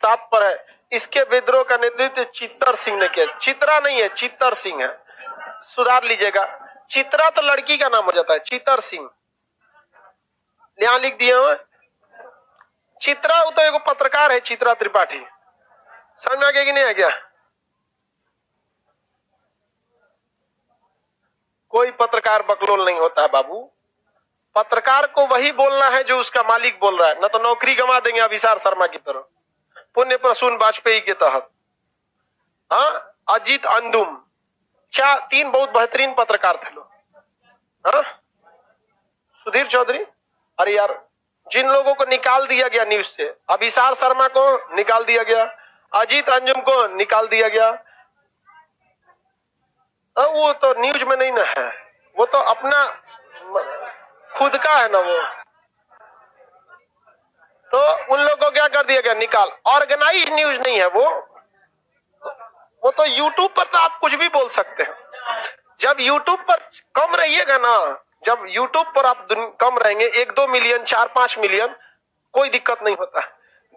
S1: 7 पर है। इसके विद्रोह का नेतृत्व चित्तर सिंह ने किया। चित्रा नहीं है, चित्तर सिंह है, सुधार लीजिएगा। चित्रा तो लड़की का नाम हो जाता है, चित्तर सिंह यहां लिख दिए हुए। चित्रा वो तो एक पत्रकार है, चित्रा त्रिपाठी। समझ में आ गया कि नहीं आ गया? कोई पत्रकार बकलोल नहीं होता है बाबू। पत्रकार को वही बोलना है जो उसका मालिक बोल रहा है, ना तो नौकरी गंवा देंगे अभिसार शर्मा की तरह, पुण्य प्रसून वाजपेयी के तहत। हाँ, अजीत अंजुम, 3 बहुत बेहतरीन पत्रकार थे लोग। हाँ, सुधीर चौधरी, अरे यार, जिन लोगों को निकाल दिया गया न्यूज से, अभिसार शर्मा को निकाल दिया गया, अजीत अंजुम को निकाल दिया गया। वो तो न्यूज में नहीं ना है, वो तो अपना खुद का है ना वो। तो उन लोगों को क्या कर दिया गया? निकाल। ऑर्गेनाइज न्यूज नहीं है वो तो यूट्यूब पर तो आप कुछ भी बोल सकते हैं। जब यूट्यूब पर कम रहिएगा ना, जब यूट्यूब पर आप कम रहेंगे, 1-2 मिलियन, 4-5 मिलियन, कोई दिक्कत नहीं होता है।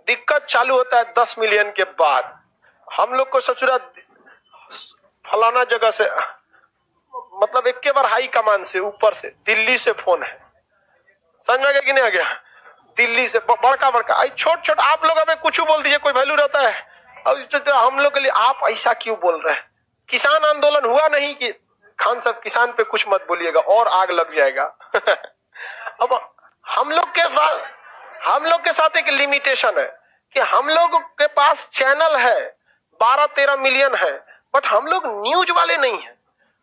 S1: दिक्कत चालू होता है 10 मिलियन के बाद। हम लोग को ससुरा फलाना जगह से मतलब एक के बार हाई कमान से ऊपर से दिल्ली से फोन है, समझ में आ गया कि नहीं आ गया? दिल्ली से बड़का बड़का, आई छोट छोट आप लोग हमें कुछ बोल दीजिए, कोई वैल्यू रहता है? और हम लोग के लिए आप ऐसा क्यों बोल रहे हैं? किसान आंदोलन हुआ नहीं कि खान साहब किसान पे कुछ मत बोलिएगा और आग लग जाएगा। अब हम लोग के साथ एक लिमिटेशन है कि हम लोग के पास चैनल है 12-13 मिलियन है, बट हम लोग न्यूज वाले नहीं है।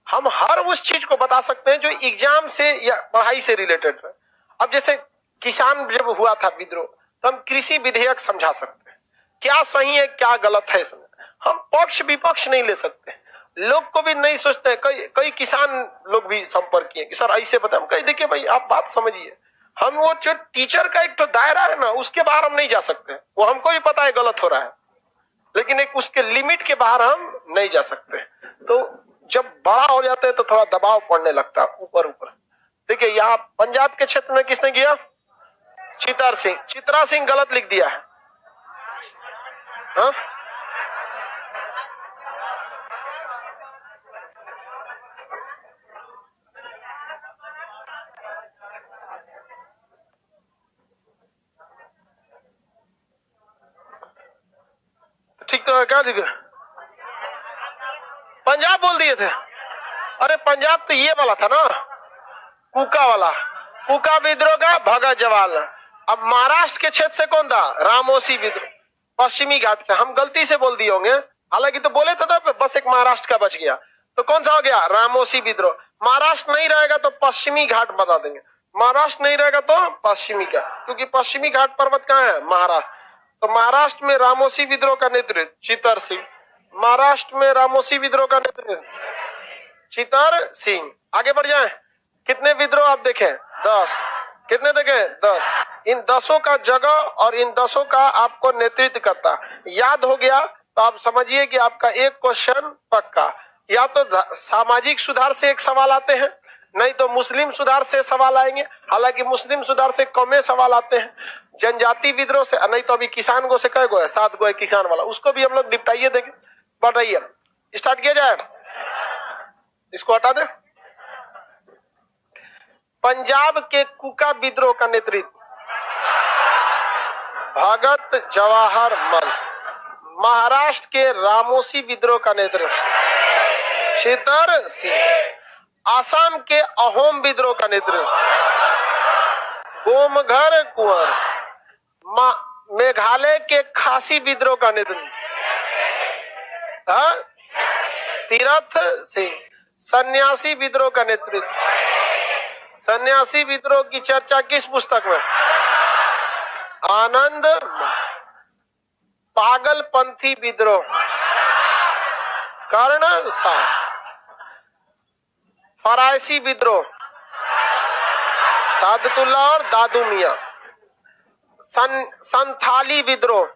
S1: हम हर उस चीज को बता सकते हैं जो एग्जाम से या पढ़ाई से रिलेटेड है। अब जैसे किसान जब हुआ था विद्रोह, तो हम कृषि विधेयक समझा सकते हैं, क्या सही है क्या गलत है इसमें। हम पक्ष विपक्ष नहीं ले सकते, लोग को भी नहीं सोचते। कई किसान लोग भी संपर्क किए कि सर ऐसे बताए, हम कहीं देखिए भाई आप बात समझिए, हम वो जो टीचर का एक तो दायरा है ना उसके बाहर हम नहीं जा सकते, वो हमको भी पता है गलत हो रहा है, लेकिन एक उसके लिमिट के बाहर हम नहीं जा सकते। तो जब बड़ा हो जाते हैं तो थोड़ा दबाव पड़ने लगता है ऊपर ऊपर। देखिए यहाँ पंजाब के क्षेत्र में किसने किया? चित्रा सिंह गलत लिख दिया है। हा? ठीक तो है क्या लिख? पंजाब बोल दिए थे। अरे पंजाब तो ये वाला था ना, कूका वाला, कूका विद्रोह का भगत जवाहर। अब महाराष्ट्र के क्षेत्र से कौन था? रामोसी विद्रोह, पश्चिमी घाट से। हम गलती से बोल दिए होंगे, हालांकि तो बोले थे तो बस एक महाराष्ट्र का बच गया। तो कौन सा हो गया? रामोसी विद्रोह। महाराष्ट्र नहीं रहेगा तो पश्चिमी घाट बता देंगे, महाराष्ट्र नहीं रहेगा तो पश्चिमी घाट, क्योंकि पश्चिमी घाट पर्वत कहाँ है? महाराष्ट्र। तो महाराष्ट्र में रामोसी विद्रोह का नेतृत्व चित्तर सिंह। महाराष्ट्र में रामोसी विद्रोह का नेतृत्व चित्तर सिंह। आगे बढ़ जाए, कितने विद्रोह आप देखें? 10। कितने देखें? 10। इन 10 का जगह और इन 10 का आपको नेतृत्व करता याद हो गया तो आप समझिए कि आपका एक क्वेश्चन पक्का। या तो सामाजिक सुधार से एक सवाल आते हैं, नहीं तो मुस्लिम सुधार से सवाल आएंगे, हालांकि मुस्लिम सुधार से कम सवाल आते हैं। जनजाति विद्रोह से, नहीं तो अभी किसान गो से कई गो है? 7 गो है किसान वाला, उसको भी हम लोग निपटाइए देंगे। बढ़ाइए, स्टार्ट किया जाए, इसको हटा दे। पंजाब के कूका विद्रोह का नेतृत्व भगत जवाहर मल। महाराष्ट्र के रामोसी विद्रोह का नेतृत्व चित्तर सिंह। आसाम के अहोम विद्रोह का नेतृत्व गोमघर कुंवर। मेघालय के खासी विद्रोह का नेतृत्व तीरथ सिंह। सन्यासी विद्रोह का नेतृत्व, सन्यासी विद्रोह की चर्चा किस पुस्तक में? आनंद। पागलपंथी विद्रोह कर्ण शाह। फरायसी विद्रोह सादतुल्लाह और दादू मियां। संथाली विद्रोह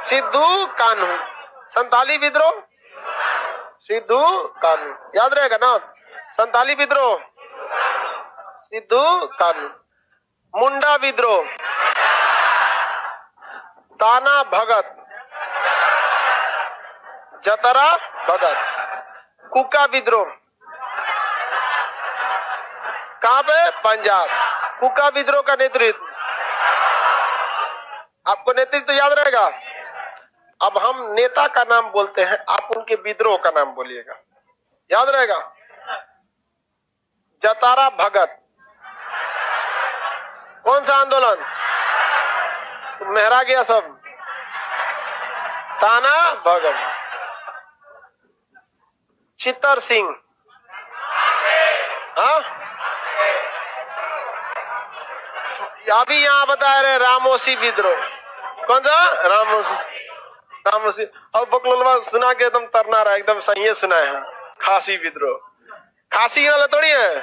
S1: सिद्धू कान्हू। संथाली विद्रोह सिद्धू कान्हू, याद रहेगा ना? संथाली विद्रोह सिद्धू कान्हू। मुंडा विद्रोह ताना भगत जतरा भगत। कूका विद्रोह कहां पे? पंजाब। कूका विद्रोह का नेतृत्व, आपको नेतृत्व तो याद रहेगा। अब हम नेता का नाम बोलते हैं, आप उनके विद्रोह का नाम बोलिएगा, याद रहेगा। जतारा भगत कौन सा आंदोलन? तो मेहरा गया सब। ताना भगत। चित्तर सिंह, हाँ अभी यहाँ बता रहे रामोसी विद्रोह। कौन सा? रामोसी। और बकलोलवा सुना के एकदम तरना रहा, एकदम सही सुना है। खासी विद्रोह, खासी वाला थोड़ी है,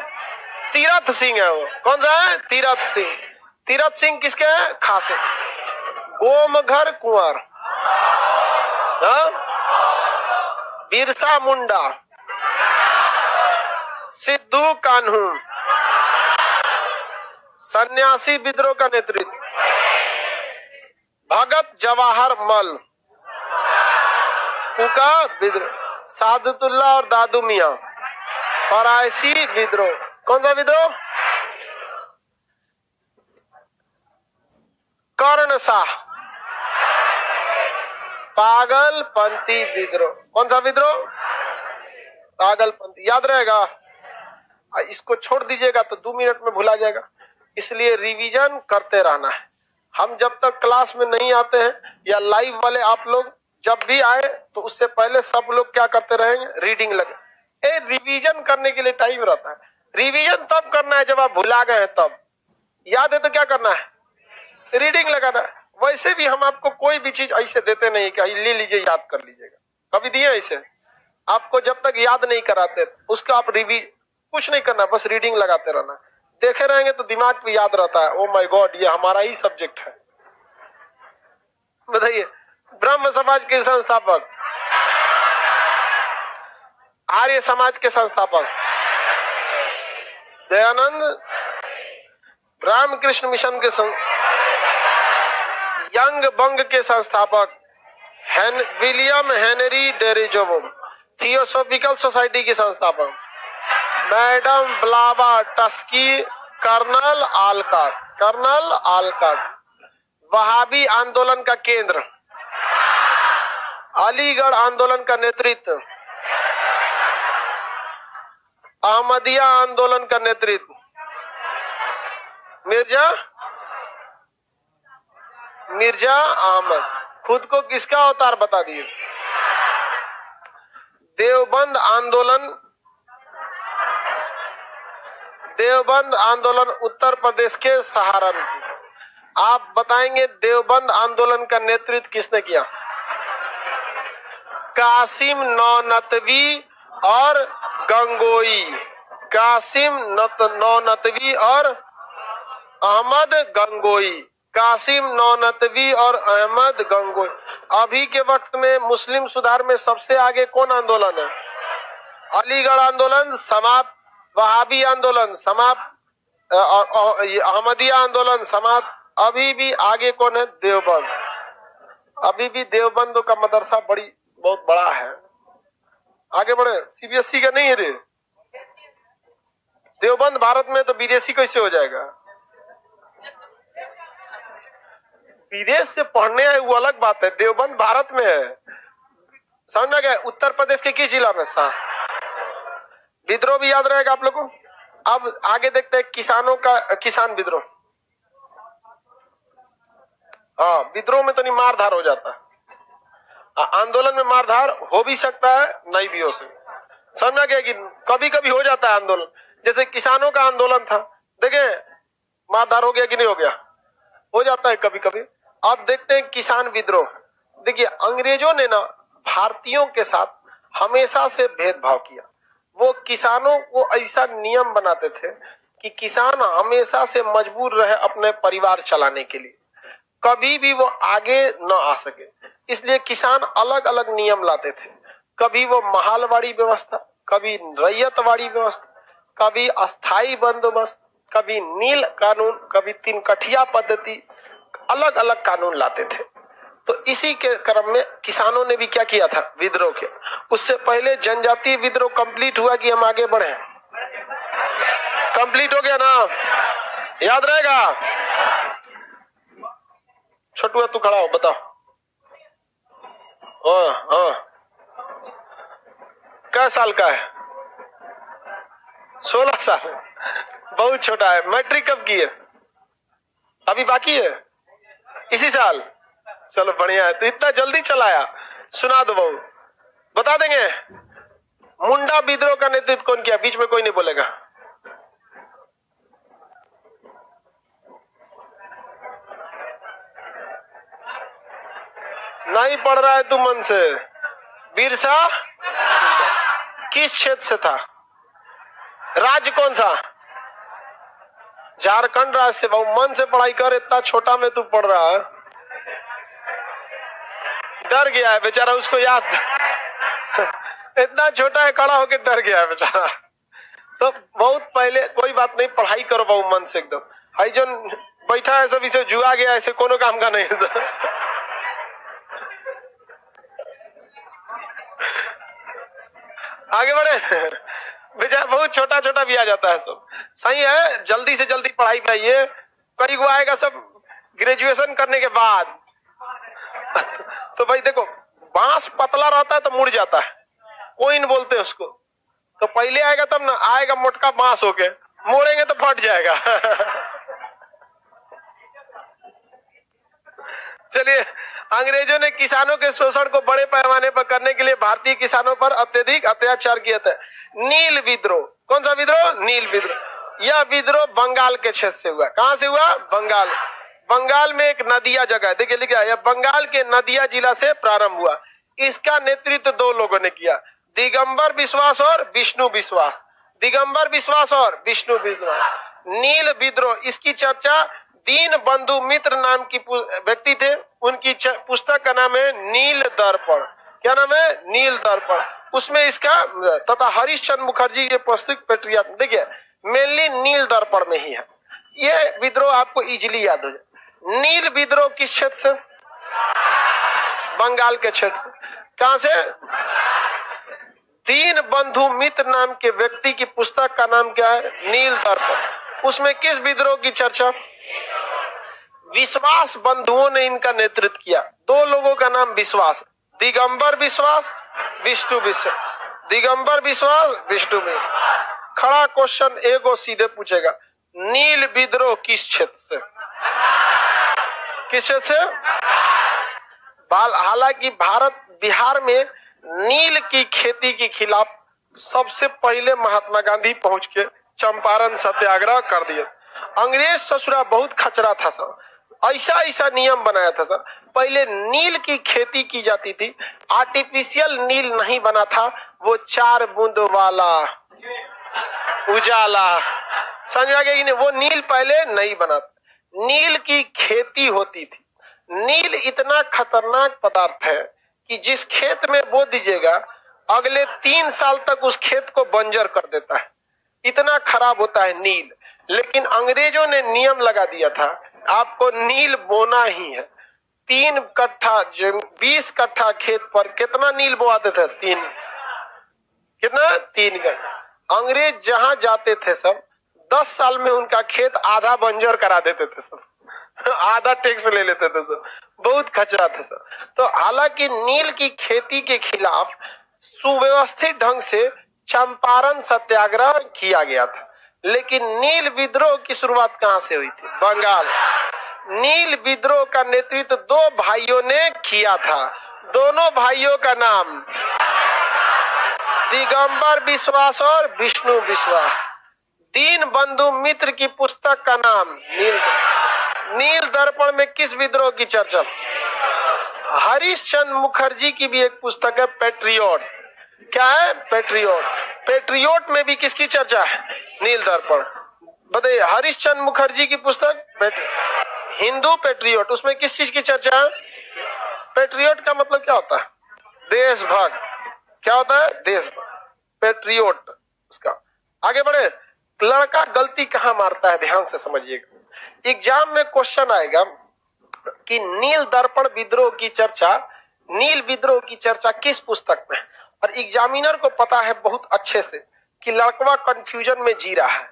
S1: तीरथ सिंह है वो। कौन सा है? तीरथ सिंह। तीरथ सिंह किसके है? खासे। गोमघर कुंवर, बिरसा मुंडा, सिद्धू कान्हू। सन्यासी विद्रोह का नेतृत्व भगत जवाहर मल। कूका विद्रोह सादतुल्लाह और दादू मियां। फरायसी विद्रोह। कौन सा विद्रोह? कर्णशाह। पागलपंथी विद्रोह। कौन सा विद्रोह? पागलपंथी। याद रहेगा, इसको छोड़ दीजिएगा तो 2 मिनट में भुला जाएगा, इसलिए रिवीजन करते रहना है। हम जब तक क्लास में नहीं आते हैं या लाइव वाले आप लोग जब भी आए तो उससे पहले सब लोग क्या करते रहेंगे? रीडिंग लगे। रिवीजन करने के लिए टाइम रहता है। रिवीजन तब करना है जब आप भुला गए हैं, तब याद है तो क्या करना है? रीडिंग लगाना है। वैसे भी हम आपको कोई भी चीज ऐसे देते नहीं कि ले लीजिए याद कर लीजिएगा, कभी दिए ऐसे? आपको जब तक याद नहीं कराते उसका आप कुछ नहीं करना, बस रीडिंग लगाते रहना। देखे रहेंगे तो दिमाग पे याद रहता है। ओ माय गॉड, ये हमारा ही सब्जेक्ट है। बताइए, ब्रह्म समाज के संस्थापक, आर्य समाज के संस्थापक दयानंद, रामकृष्ण मिशन के यंग बंग के संस्थापक विलियम हेनरी डेरिजोबम, थियोसॉफिकल सोसाइटी के संस्थापक मैडम ब्लावा टस्की, कर्नल आलकट, वहाबी आंदोलन का केंद्र, अलीगढ़ आंदोलन का नेतृत्व, अहमदिया आंदोलन का नेतृत्व मिर्जा अहमद। खुद को किसका अवतार बता दिए? देवबंद आंदोलन उत्तर प्रदेश के सहारनपुर। आप बताएंगे देवबंद आंदोलन का नेतृत्व किसने किया? कासिम नौनतवी और गंगोई। कासिम नौनतवी और अहमद गंगोई। कासिम नौनतवी और अहमद गंगोई। अभी के वक्त में मुस्लिम सुधार में सबसे आगे कौन आंदोलन है? अलीगढ़ आंदोलन समाप्त, वहाबी आंदोलन समाप्त, अहमदिया आंदोलन समाप्त। अभी भी आगे कौन है? देवबंद। अभी भी देवबंद का मदरसा बहुत बड़ा है। आगे बढ़े। सीबीएसई का नहीं है रे देवबंद। भारत में तो विदेशी कैसे हो जाएगा? विदेश से पढ़ने आए वो अलग बात है, देवबंद भारत में है। समझ गए? उत्तर प्रदेश के किस जिला में? विद्रोह भी याद रहेगा आप लोगों को। अब आगे देखते हैं किसानों का, किसान विद्रोह। हाँ, विद्रोह में तो नहीं मारधार हो जाता है। आंदोलन में मारधार हो भी सकता है, नहीं भी हो सकता। समझा गया कि कभी कभी हो जाता है आंदोलन। जैसे किसानों का आंदोलन था, देखे मारधार हो गया कि नहीं हो गया? हो जाता है कभी कभी। अब देखते हैं किसान विद्रोह। देखिए, अंग्रेजों ने ना भारतीयों के साथ हमेशा से भेदभाव किया। वो किसानों को ऐसा नियम बनाते थे कि किसान हमेशा से मजबूर रहे अपने परिवार चलाने के लिए, कभी भी वो आगे न आ सके। इसलिए किसान अलग अलग नियम लाते थे। कभी वो महालवाड़ी व्यवस्था, कभी रैयतवाड़ी व्यवस्था, कभी अस्थाई बंदोबस्त, कभी नील कानून, कभी 3 कठिया पद्धति, अलग अलग कानून लाते थे। तो इसी के क्रम में किसानों ने भी क्या किया था? विद्रोह किया। उससे पहले जनजातीय विद्रोह कंप्लीट हुआ कि हम आगे बढ़े? कंप्लीट हो गया ना? याद रहेगा? छोटुआ तू खड़ा हो, बताओ। क्या साल का है? 16 साल। बहुत छोटा है। मैट्रिक कब की है? अभी बाकी है, इसी साल। चलो बढ़िया है। तो इतना जल्दी चलाया, सुना दो बहू, बता देंगे। मुंडा विद्रोह का नेतृत्व कौन किया? बीच में कोई नहीं बोलेगा। नहीं पढ़ रहा है तू मन से। बिरसा किस क्षेत्र से था? राज्य कौन सा? झारखंड राज्य से। बहु मन से पढ़ाई कर, इतना छोटा में तू पढ़ रहा है। डर गया है बेचारा, उसको याद इतना छोटा है, खड़ा होके डर गया है बेचारा। तो बहुत पहले, कोई बात नहीं, पढ़ाई करो बहु मन से एकदम। हाई जो बैठा है सब इसे जुआ गया, ऐसे कोनो काम का नहीं है। आगे बढ़े। बेचारा बहुत छोटा छोटा भी आ जाता है सब। सही है, जल्दी से जल्दी पढ़ाई पे आइए। कई को आएगा सब ग्रेजुएशन करने के बाद। तो भाई देखो, बांस पतला रहता है तो मुड़ जाता है, कोइन बोलते हैं उसको। तो पहले आएगा तब ना, आएगा मोटका बांस होके, मोड़ेंगे तो फट जाएगा। चलिए, अंग्रेजों ने किसानों के शोषण को बड़े पैमाने पर करने के लिए भारतीय किसानों पर अत्यधिक अत्याचार किया था। नील विद्रोह, कौन सा विद्रोह? नील विद्रोह। यह विद्रोह बंगाल के क्षेत्र से हुआ। कहां से हुआ? बंगाल। बंगाल में एक नदिया जगह, देखिए लिखा है, यह बंगाल के नदिया जिला से प्रारंभ हुआ। इसका नेतृत्व दो लोगों ने किया, दिगंबर विश्वास और विष्णु विश्वास। दिगंबर विश्वास और विष्णु विश्वास। नील विद्रोह, इसकी चर्चा दीन बंधु मित्र नाम की व्यक्ति थे, उनकी पुस्तक का नाम है नील दर्पण। क्या नाम है? नील दर्पण। उसमें इसका तथा हरिश्चंद्र मुखर्जी के पुस्तक पेट्रियट, देखिए मेनली नील दर्पण में ही है। ये विद्रोह आपको इजीली याद हो जाए। नील विद्रोह किस क्षेत्र से? बंगाल के क्षेत्र से। कहां से? दीन बंधु मित्र नाम के व्यक्ति की पुस्तक का नाम क्या है? नील दर्पण। उसमें किस विद्रोह की चर्चा? विश्वास बंधुओं ने इनका नेतृत्व किया। दो लोगों का नाम विश्वास, दिगंबर विश्वास, विष्णु विश्वास। दिगंबर विश्वास, विष्णु विश्वास। खड़ा क्वेश्चन एगो सीधे पूछेगा, नील विद्रोह किस क्षेत्र से? किस क्षेत्र से? हालांकि भारत बिहार में नील की खेती के खिलाफ सबसे पहले महात्मा गांधी पहुंच के चंपारण सत्याग्रह कर दिए। अंग्रेज ससुरा बहुत खचरा था सर, ऐसा ऐसा नियम बनाया था सर। पहले नील की खेती की जाती थी, आर्टिफिशियल नील नहीं बना था, वो 4 बूंद वाला उजाला, समझ आ गया कि नहीं? वो नील पहले नहीं बना था, नील की खेती होती थी। नील इतना खतरनाक पदार्थ है कि जिस खेत में बो दीजिएगा अगले 3 साल तक उस खेत को बंजर कर देता है, इतना खराब होता है नील। लेकिन अंग्रेजों ने नियम लगा दिया था, आपको नील बोना ही है। 3 कट्ठा 20 कट्ठा खेत पर कितना नील बोआते थे? 3। कितना? 3 कट्ठा। अंग्रेज जहां जाते थे सब 10 साल में उनका खेत आधा बंजर करा देते थे सब, आधा टैक्स ले लेते थे सब, बहुत खचरा था सर। तो हालांकि नील की खेती के खिलाफ सुव्यवस्थित ढंग से चंपारण सत्याग्रह किया गया था, लेकिन नील विद्रोह की शुरुआत कहां से हुई थी? बंगाल। नील विद्रोह का नेतृत्व 2 भाइयों ने किया था। दोनों भाइयों का नाम दिगंबर विश्वास और विष्णु विश्वास। दीन बंधु मित्र की पुस्तक का नाम नील दर्पण में किस विद्रोह की चर्चा? हरिश्चंद्र मुखर्जी की भी एक पुस्तक है पेट्रियोट। क्या है? पेट्रियोट। पेट्रियोट में भी किसकी चर्चा है? नील दर्पण। बताइए, हरिश्चंद्र मुखर्जी की पुस्तक हिंदू पेट्रियोट, उसमें किस चीज की चर्चा है? पेट्रियोट का मतलब क्या होता है? देशभक्त। क्या होता है? देशभक्त। पेट्रियोट उसका। आगे बढ़े। लड़का गलती कहां मारता है, ध्यान से समझिएगा। एग्जाम में क्वेश्चन आएगा कि नील दर्पण विद्रोह की चर्चा, नील विद्रोह की चर्चा किस पुस्तक में? और एग्जामिनर को पता है बहुत अच्छे से कि लड़कवा कंफ्यूजन में जी रहा है,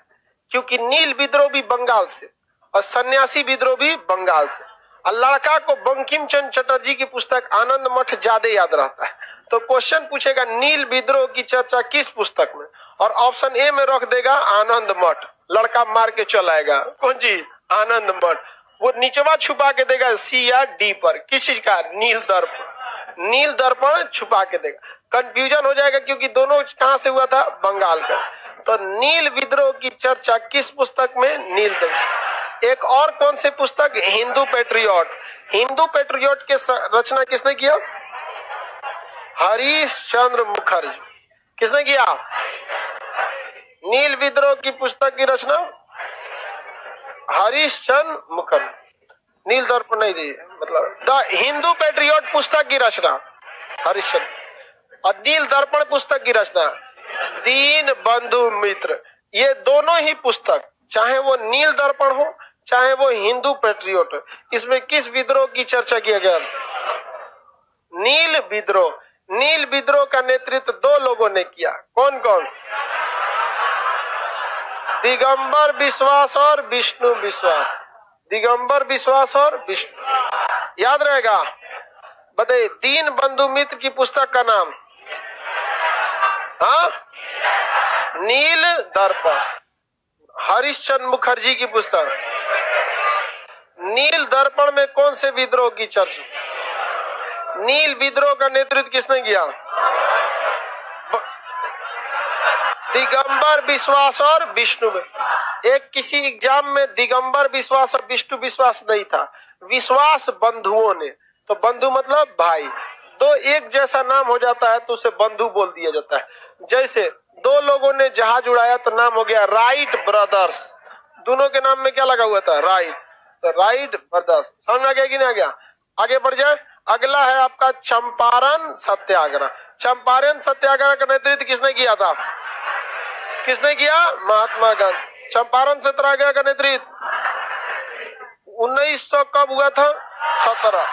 S1: क्योंकि नील विद्रोह भी बंगाल से और सन्यासी विद्रोह भी बंगाल से। और लड़का को बंकिम चंद्र चटर्जी की पुस्तक आनंद मठ ज्यादा याद रहता है। तो क्वेश्चन पूछेगा नील विद्रोह की चर्चा किस पुस्तक में, और ऑप्शन ए में रख देगा आनंद मठ। लड़का मार के चल आएगा, कौन चीज? आनंद मठ। वो नीचवा छुपा के देगा सी या डी पर, किस चीज का? नील दर्पण। नील दर्पण छुपा के देगा, कंफ्यूजन हो जाएगा, क्योंकि दोनों कहां से हुआ था? बंगाल का। तो नील विद्रोह की चर्चा किस पुस्तक में? नील दर्पण। एक और कौन सी पुस्तक? हिंदू पेट्रियोट। हिंदू पेट्रियोट के रचना किसने किया? हरिश्चंद्र मुखर्जी। किसने किया? नील विद्रोह की पुस्तक की रचना हरिश्चंद्र मुखर्जी। नील दर्पण नहीं दी, मतलब द हिंदू पेट्रियोट पुस्तक की रचना हरिश्चंद्र, और नील दर्पण पुस्तक की रचना दीन बंधु मित्र। ये दोनों ही पुस्तक, चाहे वो नील दर्पण हो चाहे वो हिंदू पेट्रियोट हो, इसमें किस विद्रोह की चर्चा किया गया? नील विद्रोह। नील विद्रोह का नेतृत्व 2 लोगों ने किया। कौन कौन? दिगंबर विश्वास और विष्णु विश्वास, दिगंबर विश्वास और विष्णु, याद रहेगा। बताइए दीन बंधु मित्र की पुस्तक का नाम? हाँ, नील दर्पण। हरिश्चंद्र मुखर्जी की पुस्तक नील दर्पण में कौन से विद्रोह की चर्चा? नील विद्रोह का नेतृत्व किसने किया? दिगंबर विश्वास और विष्णु में। एक किसी एग्जाम में दिगंबर विश्वास और विष्णु विश्वास नहीं था, विश्वास बंधुओं ने। तो बंधु मतलब भाई, दो एक जैसा नाम हो जाता है तो उसे बंधु बोल दिया जाता है। जैसे दो लोगों ने जहाज उड़ाया तो नाम हो गया राइट ब्रदर्स, दोनों के नाम में क्या लगा हुआ था? राइट। तो राइट ब्रदर्स, समझ आ गया कि नहीं आ गया? आगे बढ़ जाए। अगला है आपका चंपारण सत्याग्रह। चंपारण सत्याग्रह का नेतृत्व किसने किया था? किसने किया? महात्मा गांधी। चंपारण सत्याग्रह का नेतृत्व 1900 कब हुआ था? 17।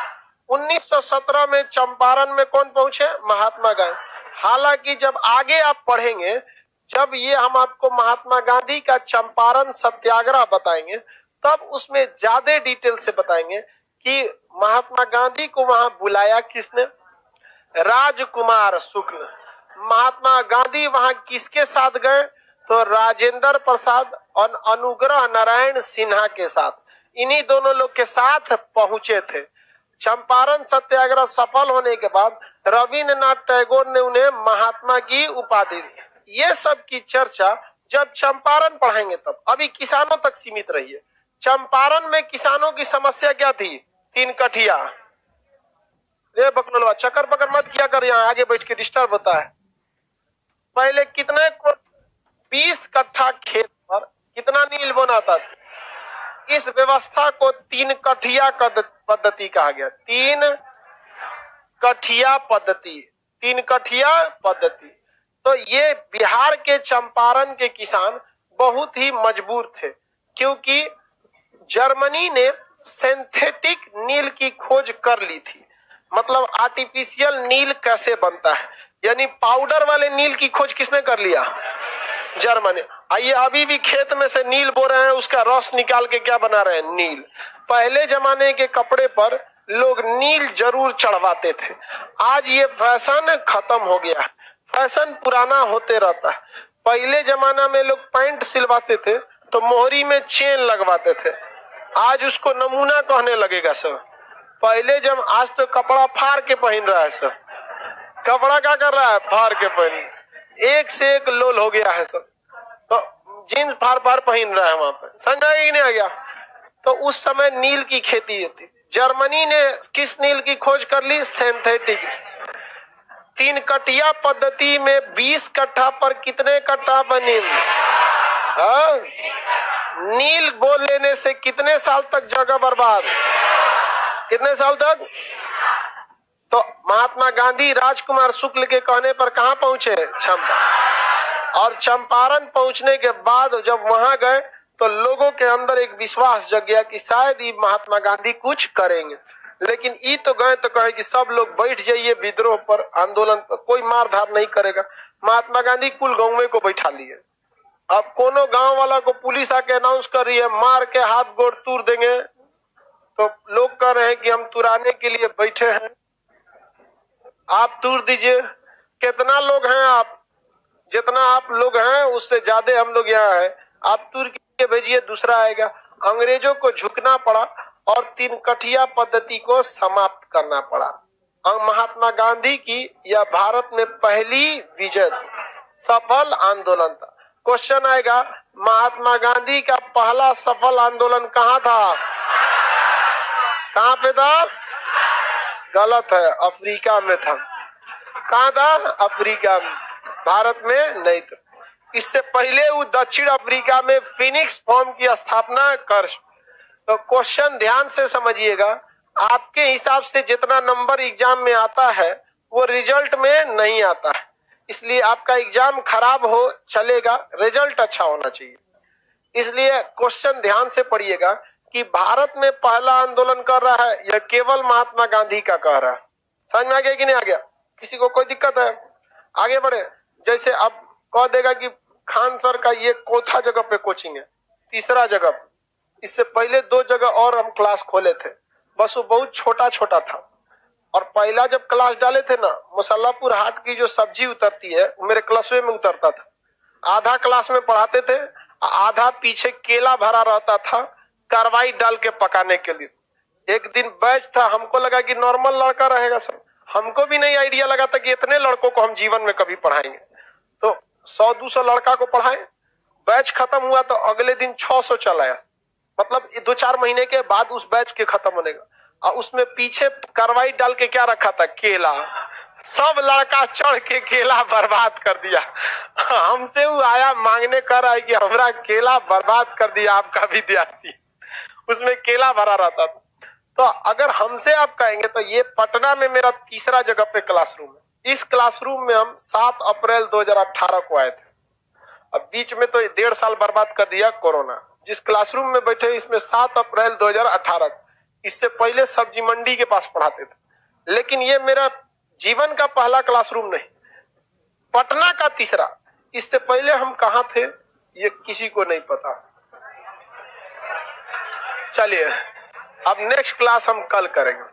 S1: 1917 में चंपारण में कौन पहुंचे? महात्मा गांधी। हालांकि जब आगे आप पढ़ेंगे, जब ये हम आपको महात्मा गांधी का चंपारण सत्याग्रह बताएंगे, तब उसमें ज्यादा डिटेल से बताएंगे कि महात्मा गांधी को वहां बुलाया किसने? राजकुमार शुक्ल। महात्मा गांधी वहां किसके साथ गए? तो राजेंद्र प्रसाद और अनुग्रह नारायण सिन्हा के साथ, इन्हीं दोनों लोग के साथ पहुंचे थे। चंपारण सत्याग्रह सफल होने के बाद रविन्द्रनाथ टैगोर ने उन्हें महात्मा की उपाधि दी। ये सब की चर्चा जब चंपारण पढ़ेंगे तब। अभी किसानों तक सीमित रही है। चंपारण में किसानों की समस्या क्या थी? 3 कठिया। रे बकलोलवा चक्कर पकड़ मत किया कर, यहाँ आगे बैठ के डिस्टर्ब होता है। पहले कितने को 20 कट्ठा खेत पर कितना नील बोनाता था? इस व्यवस्था को 3 कठिया पद्धति कहा गया। 3 कठिया पद्धति, 3 कठिया पद्धति। तो ये बिहार के चंपारण के किसान बहुत ही मजबूर थे, क्योंकि जर्मनी ने सिंथेटिक नील की खोज कर ली थी। मतलब आर्टिफिशियल नील कैसे बनता है, यानी पाउडर वाले नील की खोज किसने कर लिया? जर्मनी। आइए अभी भी खेत में से नील बो रहे हैं, उसका रस निकाल के क्या बना रहे हैं? नील। पहले जमाने के कपड़े पर लोग नील जरूर चढ़वाते थे। आज ये फैशन खत्म हो गया, फैशन पुराना होते रहता है। पहले जमाना में लोग पैंट सिलवाते थे तो मोहरी में चेन लगवाते थे, आज उसको नमूना कहने लगेगा सब। पहले जब, आज तो कपड़ा फाड़ के पहन रहा है सब। कपड़ा क्या कर रहा है? फाड़ के पहन, एक से एक लोल हो गया है सब। तो जींस फाड़ फाड़ पहन रहा है वहां पर, समझा कि नहीं आ गया? तो उस समय नील की खेती होती। जर्मनी ने किस नील की खोज कर ली? सिंथेटिक। 3 कटिया पद्धति में 20 कट्ठा पर कितने कट्ठा बनी? नील बो लेने से कितने साल तक जगह बर्बाद? कितने साल तक? तो महात्मा गांधी राजकुमार शुक्ल के कहने पर कहां पहुंचे? चंपारण। और चंपारण पहुंचने के बाद जब वहां गए तो लोगों के अंदर एक विश्वास जग गया कि शायद ये महात्मा गांधी कुछ करेंगे। लेकिन ये तो गए तो कहे कि सब लोग बैठ जाइए विद्रोह पर, आंदोलन पर, कोई मार धार नहीं करेगा। महात्मा गांधी कुल गांव को बैठा लिए। अब कोनो गांव वाला को पुलिस आके अनाउंस कर रही है मार के हाथ गोड़ तोड़ देंगे, तो लोग कह रहे हैं कि हम तुराने के लिए बैठे हैं, आप तोड़ दीजिए। कितना लोग हैं आप? जितना आप लोग हैं उससे ज्यादा हम लोग यहाँ हैं, आप तोड़ के भेजिए, दूसरा आएगा। अंग्रेजों को झुकना पड़ा और 3 कठिया पद्धति को समाप्त करना पड़ा। महात्मा गांधी की यह भारत में पहली विजय सफल आंदोलन था। क्वेश्चन आएगा, महात्मा गांधी का पहला सफल आंदोलन कहाँ था? कहाँ पे था? गलत है, अफ्रीका में था। कहाँ था? अफ्रीका में, भारत में नहीं था। इससे पहले वो दक्षिण अफ्रीका में फिनिक्स फॉर्म की स्थापना कर। तो क्वेश्चन ध्यान से समझिएगा, आपके हिसाब से जितना नंबर एग्जाम में आता है वो रिजल्ट में नहीं आता है, इसलिए आपका एग्जाम खराब हो चलेगा, रिजल्ट अच्छा होना चाहिए। इसलिए क्वेश्चन ध्यान से पढ़िएगा कि भारत में पहला आंदोलन कर रहा है यह केवल महात्मा गांधी का कह रहा है। समझ में आ गया कि नहीं आ गया? किसी को कोई दिक्कत है? आगे बढ़े। जैसे अब कह देगा कि खान सर का ये चौथा जगह पे कोचिंग है, तीसरा जगह पे। इससे पहले 2 जगह और हम क्लास खोले थे, बस वो बहुत छोटा छोटा था। और पहला जब क्लास डाले थे ना, मुसल्लापुर हाट की जो सब्जी उतरती है वो मेरे क्लासवे में उतरता था। आधा क्लास में पढ़ाते थे, आधा पीछे केला भरा रहता था कार्बाइड डाल के पकाने के लिए। एक दिन बैच था, हमको लगा कि नॉर्मल लड़का रहेगा सर, हमको भी नहीं आइडिया लगा था कि इतने लड़कों को हम जीवन में कभी पढ़ाएंगे। तो 100-200 लड़का को पढ़ाए, बैच खत्म हुआ तो अगले दिन 600 चल आया। मतलब 2-4 महीने के बाद उस बैच के खत्म होने का। और उसमें पीछे कार्बाइड डाल के क्या रखा था, केला। सब लड़का चढ़ के केला बर्बाद कर दिया। हमसे वो आया मांगने कर रहा है कि हमारा केला बर्बाद कर दिया आपका विद्यार्थी। उसमें केला भरा रहता था। तो अगर हमसे आप कहेंगे तो ये पटना में मेरा तीसरा जगह पे क्लासरूम है। इस क्लासरूम में हम 7 अप्रैल 2018 को आए थे। अब बीच में तो 1.5 साल बर्बाद कर दिया कोरोना। जिस क्लासरूम में बैठे इसमें 7 अप्रैल 2018, इससे पहले सब्जी मंडी के पास पढ़ाते थे। लेकिन ये मेरा जीवन का पहला क्लासरूम नहीं, पटना का तीसरा। इससे पहले हम कहां थे ये किसी को नहीं पता। चलिए अब नेक्स्ट क्लास हम कल करेंगे।